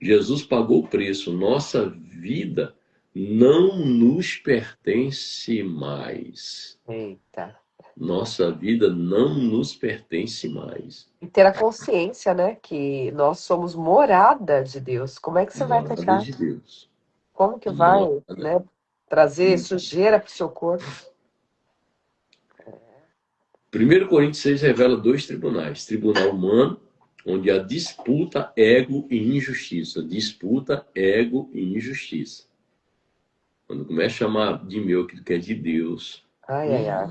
Jesus pagou o preço. Nossa vida não nos pertence mais. Eita. Nossa vida não nos pertence mais. E ter a consciência, né, que nós somos morada de Deus. Como é que você vai Morada pecar? de Deus. Como que vai, Morada. né, trazer sujeira para o seu corpo? 1 Coríntios 6 revela dois tribunais. Tribunal humano, onde há disputa, ego e injustiça. Disputa, ego e injustiça. Quando começa a chamar de meu aquilo que é de Deus. Ai, ai, ai.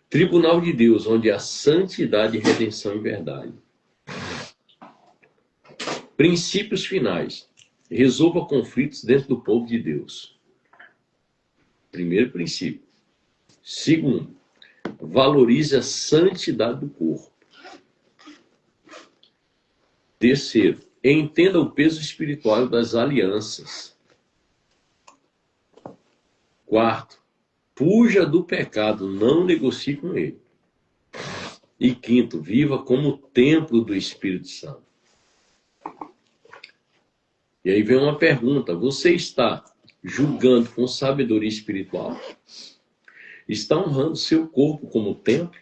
Tribunal de Deus, onde há santidade, redenção e verdade. Princípios finais. Resolva conflitos dentro do povo de Deus. Primeiro princípio. Segundo, valorize a santidade do corpo. Terceiro, entenda o peso espiritual das alianças. Quarto, fuja do pecado, não negocie com ele. E quinto, viva como templo do Espírito Santo. E aí vem uma pergunta, você está julgando com sabedoria espiritual? Está honrando seu corpo como templo?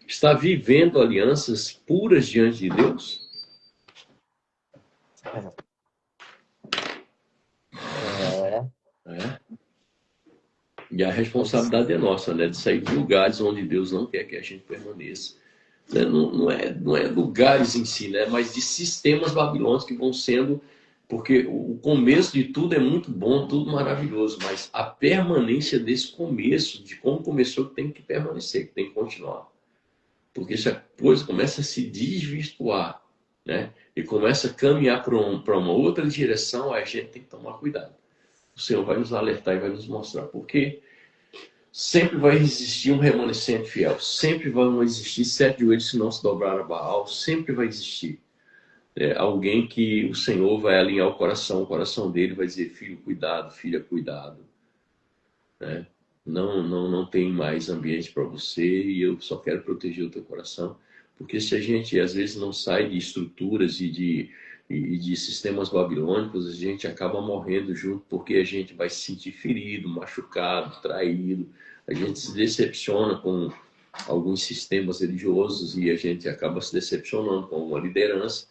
Está vivendo alianças puras diante de Deus? É. E a responsabilidade é nossa, né? De sair de lugares onde Deus não quer que a gente permaneça. Não é lugares em si, né? Mas de sistemas babilônicos que vão sendo Porque o começo de tudo é muito bom, tudo maravilhoso, mas a permanência desse começo, de como começou, tem que permanecer, tem que continuar. Porque se a coisa começa a se desvirtuar, né, e começa a caminhar para uma outra direção, a gente tem que tomar cuidado. O Senhor vai nos alertar e vai nos mostrar. Porque sempre vai existir um remanescente fiel, sempre vão existir 7 joelhos se não se dobrar a Baal, sempre vai existir alguém que o Senhor vai alinhar o coração dele vai dizer, filho, cuidado, filha, cuidado. Né? Não tem mais ambiente para você e eu só quero proteger o teu coração. Porque se a gente, às vezes, não sai de estruturas e de sistemas babilônicos, a gente acaba morrendo junto porque a gente vai se sentir ferido, machucado, traído. A gente se decepciona com alguns sistemas religiosos e a gente acaba se decepcionando com uma liderança.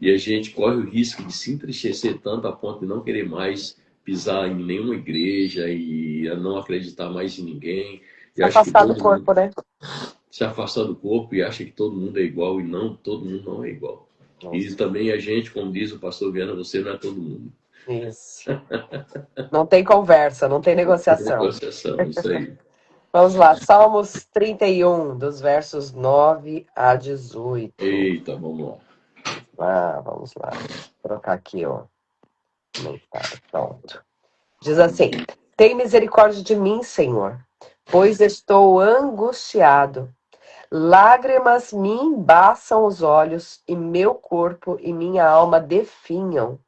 E a gente corre o risco de se entristecer tanto a ponto de não querer mais pisar em nenhuma igreja e a não acreditar mais em ninguém. E acha que Afastar do todo mundo corpo, né? se afasta do corpo e acha que todo mundo é igual e não, todo mundo não é igual. E também a gente, como diz o pastor Viana, você não é todo mundo. Isso. Não tem conversa, não tem negociação. Negociação, isso aí. Vamos lá, Salmos 31, dos versos 9 a 18. Eita, vamos lá. Vamos lá. Vou trocar aqui, ó. Comentário, pronto. Diz assim: tem misericórdia de mim, Senhor, pois estou angustiado. Lágrimas me embaçam os olhos, e meu corpo e minha alma definham.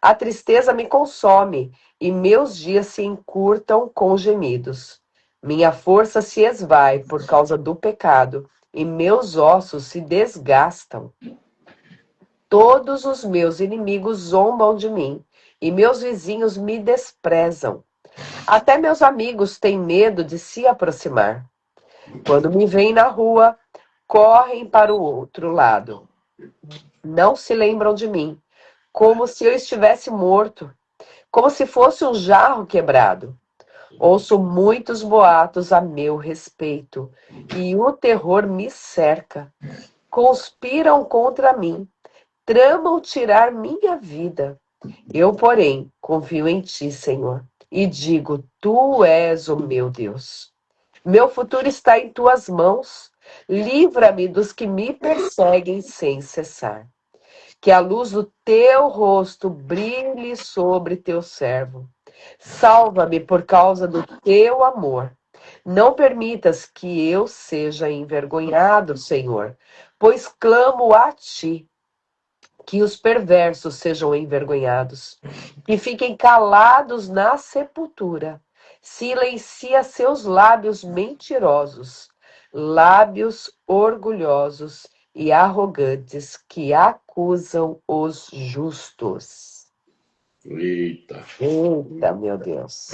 A tristeza me consome, e meus dias se encurtam com gemidos. Minha força se esvai por causa do pecado, e meus ossos se desgastam. Todos os meus inimigos zombam de mim, e meus vizinhos me desprezam. Até meus amigos têm medo de se aproximar. Quando me veem na rua, correm para o outro lado. Não se lembram de mim, como se eu estivesse morto, como se fosse um jarro quebrado. Ouço muitos boatos a meu respeito, e o terror me cerca. Conspiram contra mim, tramam tirar minha vida. Eu, porém, confio em ti, Senhor, e digo, tu és o meu Deus. Meu futuro está em tuas mãos. Livra-me dos que me perseguem sem cessar. Que a luz do teu rosto brilhe sobre teu servo. Salva-me por causa do teu amor. Não permitas que eu seja envergonhado, Senhor, pois clamo a ti. Que os perversos sejam envergonhados, que fiquem calados na sepultura. Silencia seus lábios mentirosos, lábios orgulhosos e arrogantes que acusam os justos. Eita. Eita, meu Deus.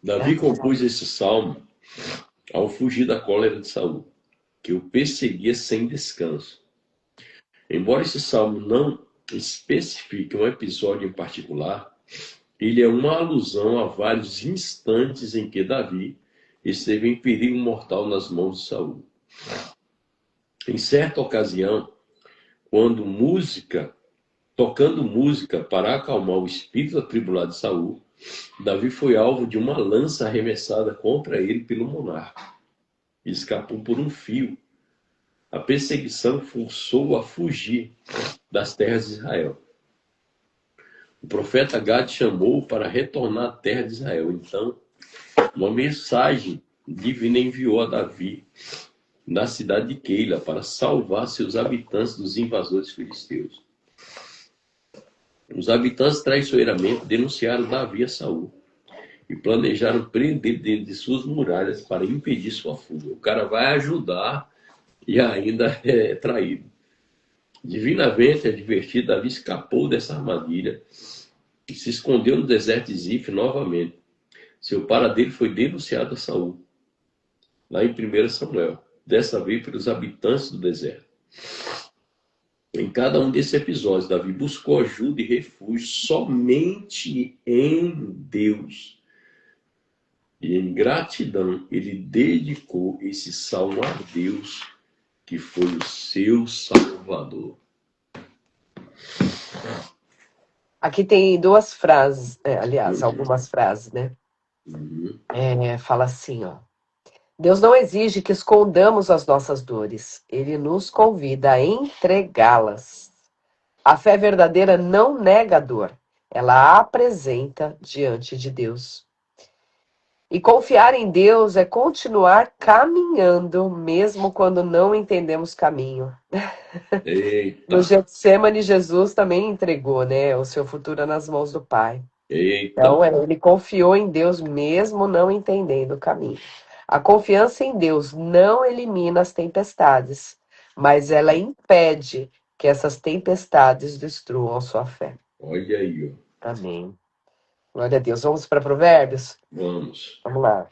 Davi compôs esse salmo ao fugir da cólera de Saul, que o perseguia sem descanso. Embora esse salmo não especifique um episódio em particular, ele é uma alusão a vários instantes em que Davi esteve em perigo mortal nas mãos de Saul. Em certa ocasião, tocando música para acalmar o espírito atribulado de Saul, Davi foi alvo de uma lança arremessada contra ele pelo monarca e escapou por um fio. A perseguição forçou-o a fugir das terras de Israel. O profeta Gad chamou-o para retornar à terra de Israel. Então, uma mensagem divina enviou a Davi na cidade de Keila para salvar seus habitantes dos invasores filisteus. Os habitantes traiçoeiramente denunciaram Davi a Saul e planejaram prender dentro de suas muralhas para impedir sua fuga. O cara vai ajudar e ainda é traído. Divinamente advertido, Davi escapou dessa armadilha e se escondeu no deserto de Zif novamente. Seu paradeiro foi denunciado a Saul, lá em 1 Samuel, dessa vez pelos habitantes do deserto. Em cada um desses episódios, Davi buscou ajuda e refúgio somente em Deus. E em gratidão, ele dedicou esse salmo a Deus que foi o seu Salvador. Aqui tem duas frases, aliás, algumas frases, né? Uhum. Fala assim, ó. Deus não exige que escondamos as nossas dores. Ele nos convida a entregá-las. A fé verdadeira não nega a dor. Ela a apresenta diante de Deus. E confiar em Deus é continuar caminhando, mesmo quando não entendemos caminho. No Eita, Getsemane, Jesus também entregou, né, o seu futuro nas mãos do Pai. eita. Então, ele confiou em Deus mesmo não entendendo o caminho. A confiança em Deus não elimina as tempestades, mas ela impede que essas tempestades destruam a sua fé. Olha aí, ó. Amém. Glória a Deus. Vamos para Provérbios? Vamos. Vamos lá.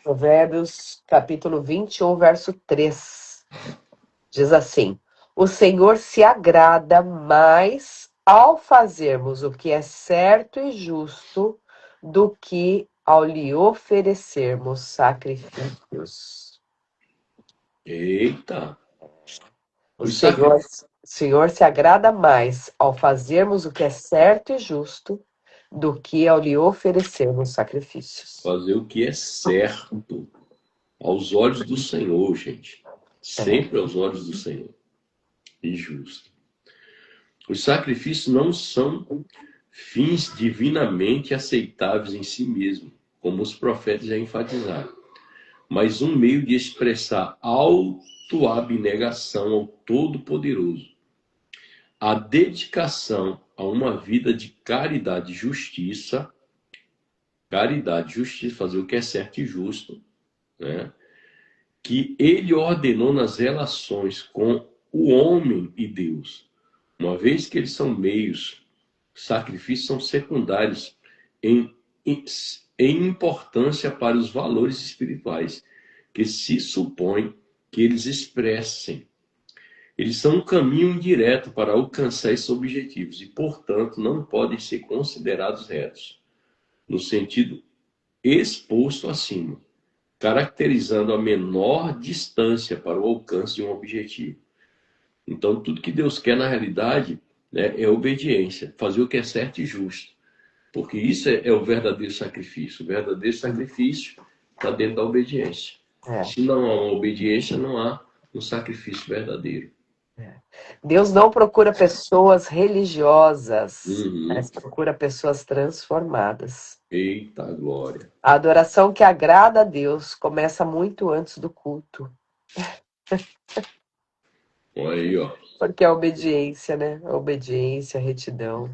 Provérbios, capítulo 21, verso 3. Diz assim: O Senhor se agrada mais ao fazermos o que é certo e justo do que ao lhe oferecermos sacrifícios. Eita. O Os sacri... Senhor se agrada mais ao fazermos o que é certo e justo do que ao lhe oferecermos sacrifícios. Fazer o que é certo aos olhos do Senhor, gente. Sempre aos olhos do Senhor. E justo. Os sacrifícios não são fins divinamente aceitáveis em si mesmo, como os profetas já enfatizaram, mas um meio de expressar autoabnegação ao Todo-Poderoso. A dedicação a uma vida de caridade e justiça, fazer o que é certo e justo, né? Que ele ordenou nas relações com o homem e Deus. Uma vez que eles são meios, sacrifícios são secundários em importância para os valores espirituais que se supõe que eles expressem. Eles são um caminho indireto para alcançar esses objetivos e, portanto, não podem ser considerados retos, no sentido exposto acima, caracterizando a menor distância para o alcance de um objetivo. Então, tudo que Deus quer na realidade, né, é obediência, fazer o que é certo e justo, porque isso é o verdadeiro sacrifício. O verdadeiro sacrifício está dentro da obediência. Se não há uma obediência, não há um sacrifício verdadeiro. Deus não procura pessoas religiosas, Uhum. mas procura pessoas transformadas. Eita glória. A adoração que agrada a Deus começa muito antes do culto. Olha aí, ó. Porque a obediência, né? A obediência, a retidão,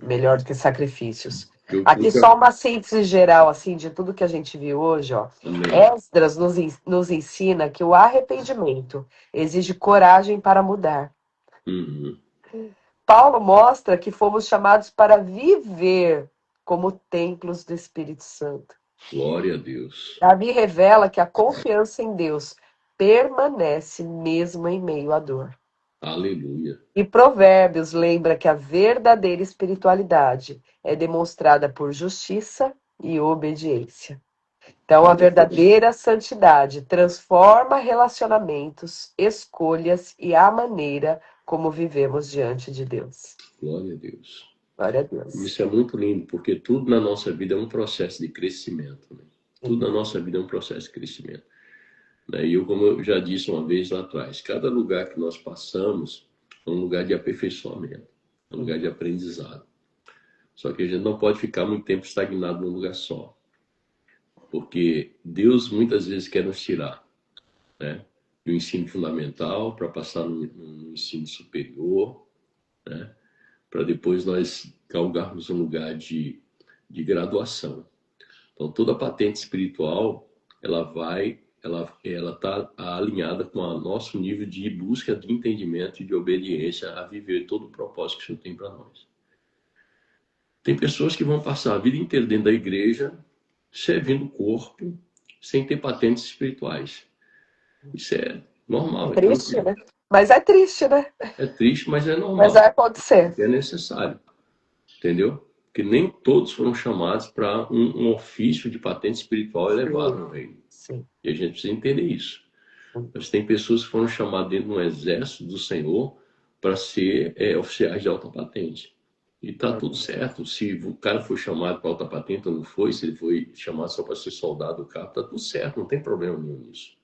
melhor do que sacrifícios. Aqui só uma síntese geral, assim, de tudo que a gente viu hoje, ó. Esdras nos ensina que o arrependimento exige coragem para mudar. Uhum. Paulo mostra que fomos chamados para viver como templos do Espírito Santo. Glória a Deus. Davi revela que a confiança em Deus permanece mesmo em meio à dor. Aleluia. E Provérbios lembra que a verdadeira espiritualidade é demonstrada por justiça e obediência. Então, a verdadeira santidade transforma relacionamentos, escolhas e a maneira como vivemos diante de Deus. Glória a Deus. Glória a Deus. Isso é muito lindo, porque tudo na nossa vida é um processo de crescimento. Né? Tudo na nossa vida é um processo de crescimento. E eu, como eu já disse uma vez lá atrás, cada lugar que nós passamos é um lugar de aperfeiçoamento, é um lugar de aprendizado. Só que a gente não pode ficar muito tempo estagnado num lugar só. Porque Deus muitas vezes quer nos tirar, né, do ensino fundamental para passar no ensino superior, né, para depois nós galgarmos um lugar de graduação. Então toda a patente espiritual ela está alinhada com o nosso nível de busca de entendimento e de obediência a viver todo o propósito que o Senhor tem para nós. Tem pessoas que vão passar a vida inteira dentro da igreja servindo o corpo sem ter patentes espirituais. Isso é normal. É triste, né? Mas é triste, né? É triste, mas é normal. Mas vai acontecer. É necessário. Entendeu? Porque nem todos foram chamados para um ofício de patente espiritual elevado no reino. Sim. E a gente precisa entender isso. Mas tem pessoas que foram chamadas dentro do exército do Senhor para ser oficiais de alta patente. E tá tudo certo. Se o cara foi chamado para alta patente ou não foi, se ele foi chamado só para ser soldado do carro, tá tudo certo, não tem problema nenhum nisso.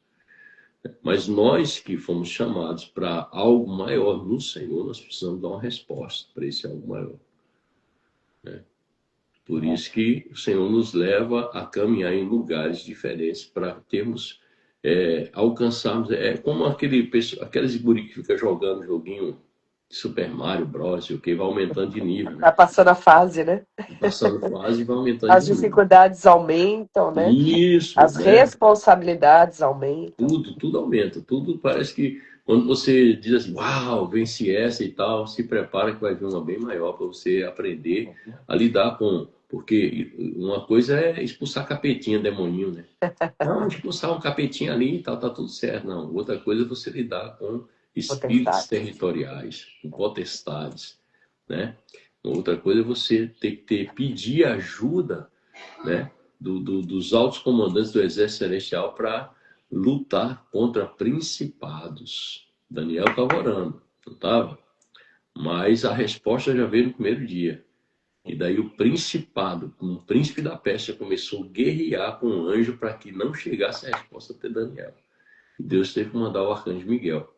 Mas nós que fomos chamados para algo maior no Senhor, nós precisamos dar uma resposta para esse algo maior. Né? Por isso que o Senhor nos leva a caminhar em lugares diferentes para termos, alcançarmos. É como aqueles guri que fica jogando joguinho de Super Mario Bros. O que vai aumentando de nível, né? Vai passando a fase, né? Passando fase e vai aumentando As de nível. dificuldades aumentam, né? Isso, As né? responsabilidades aumentam. Tudo aumenta. Tudo parece que quando você diz assim, uau, venci essa e tal, se prepara que vai vir uma bem maior para você aprender a lidar com. Porque uma coisa é expulsar capetinha, demoninho, né? Não, expulsar um capetinho ali e tal, tá tudo certo. Não, outra coisa é você lidar com espíritos Potestades. territoriais, com potestades, né? Outra coisa é você ter que pedir ajuda, né? Dos altos comandantes do exército celestial para lutar contra principados. Daniel estava orando, não estava? Mas a resposta já veio no primeiro dia. E daí o principado, o príncipe da Pérsia, começou a guerrear com o anjo para que não chegasse a resposta até Daniel. E Deus teve que mandar o arcanjo Miguel,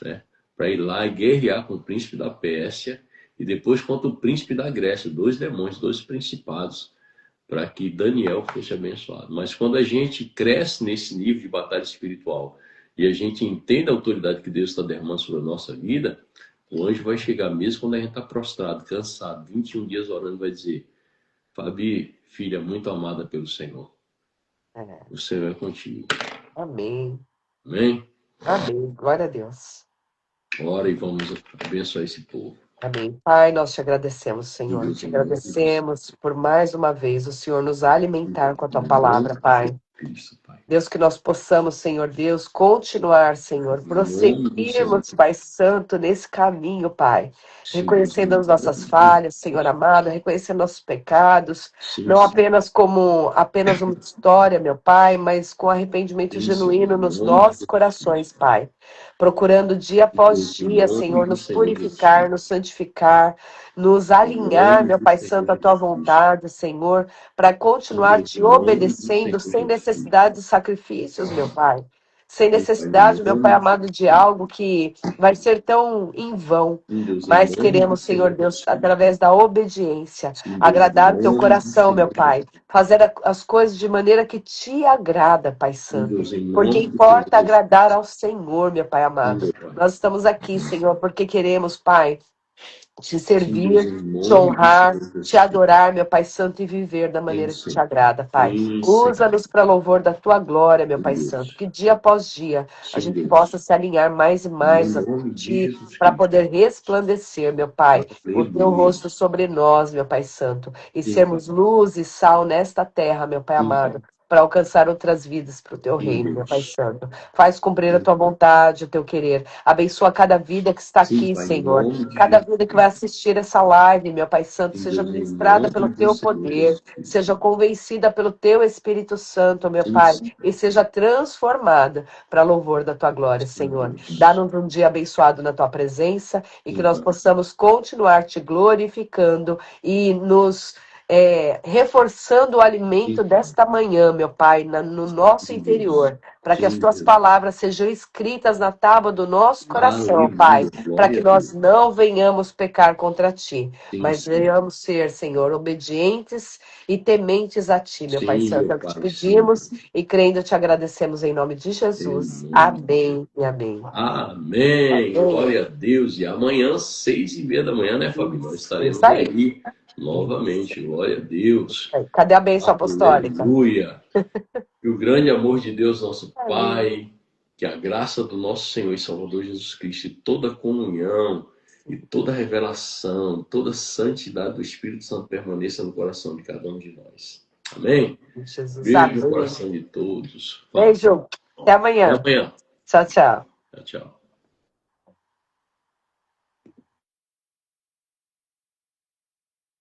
né, para ir lá e guerrear com o príncipe da Pérsia e depois contra o príncipe da Grécia, 2 demônios, 2 principados, para que Daniel fosse abençoado. Mas quando a gente cresce nesse nível de batalha espiritual e a gente entende a autoridade que Deus está derramando sobre a nossa vida, o anjo vai chegar mesmo quando a gente está prostrado, cansado, 21 dias orando, vai dizer: Fabi, filha muito amada pelo Senhor, o Senhor é contigo. Amém. Amém? Amém. Glória a Deus. Ora e vamos abençoar esse povo. Amém. Pai, nós te agradecemos, Senhor. Te agradecemos por mais uma vez o Senhor nos alimentar com a tua palavra, Pai. Cristo, Pai. Deus, que nós possamos, Senhor Deus, continuar, Senhor, prosseguirmos, Pai Santo, nesse caminho, Pai. Reconhecendo as nossas falhas, Senhor amado, reconhecendo nossos pecados, não apenas como apenas uma história, meu Pai, mas com arrependimento genuíno nos nossos corações, Pai. Procurando dia após dia, Senhor, nos purificar, nos santificar, nos alinhar, meu Pai Santo, à tua vontade, Senhor, para continuar te obedecendo sem necessidade de sacrifícios, meu Pai. Sem necessidade, meu Pai amado, de algo que vai ser tão em vão. Mas queremos, Senhor Deus, através da obediência, agradar o teu coração, meu Pai. Fazer as coisas de maneira que te agrada, Pai Santo. Porque importa agradar ao Senhor, meu Pai amado. Nós estamos aqui, Senhor, porque queremos, Pai, te servir, te honrar, te adorar, meu Pai Santo, e viver da maneira que te agrada, Pai. Usa-nos para louvor da tua glória, meu Pai Santo. Que dia após dia a gente possa se alinhar mais e mais a ti, para poder resplandecer, meu Pai, o teu rosto sobre nós, meu Pai Santo, e sermos luz e sal nesta terra, meu Pai amado, para alcançar outras vidas para o teu reino, meu Pai Santo. Faz cumprir a tua vontade, o teu querer. Abençoa cada vida que está aqui, Senhor. Cada vida que vai assistir essa live, meu Pai Santo, seja ministrada pelo teu poder, seja convencida pelo teu Espírito Santo, meu Pai, e seja transformada para louvor da tua glória, Senhor. Dá-nos um dia abençoado na tua presença e que nós possamos continuar te glorificando e nos reforçando o alimento desta manhã, meu Pai, no nosso interior, para que as tuas palavras sejam escritas na tábua do nosso coração, Pai, para que nós não venhamos pecar contra ti, mas venhamos ser, Senhor, obedientes e tementes a ti, meu Pai Santo, é o que te pedimos e crendo te agradecemos em nome de Jesus. Amém e amém. Amém. Glória a Deus. E amanhã, 6h30 da manhã, né, Fabi? Nós estaremos aí novamente. Glória a Deus. Cadê a bênção apostólica? Aleluia. Que o grande amor de Deus, nosso Pai, que a graça do nosso Senhor e Salvador Jesus Cristo, e toda a comunhão, e toda a revelação, toda a santidade do Espírito Santo permaneça no coração de cada um de nós. Amém? Jesus, beijo no coração de todos. Beijo. Até amanhã. Até amanhã. Tchau, tchau. Tchau, tchau.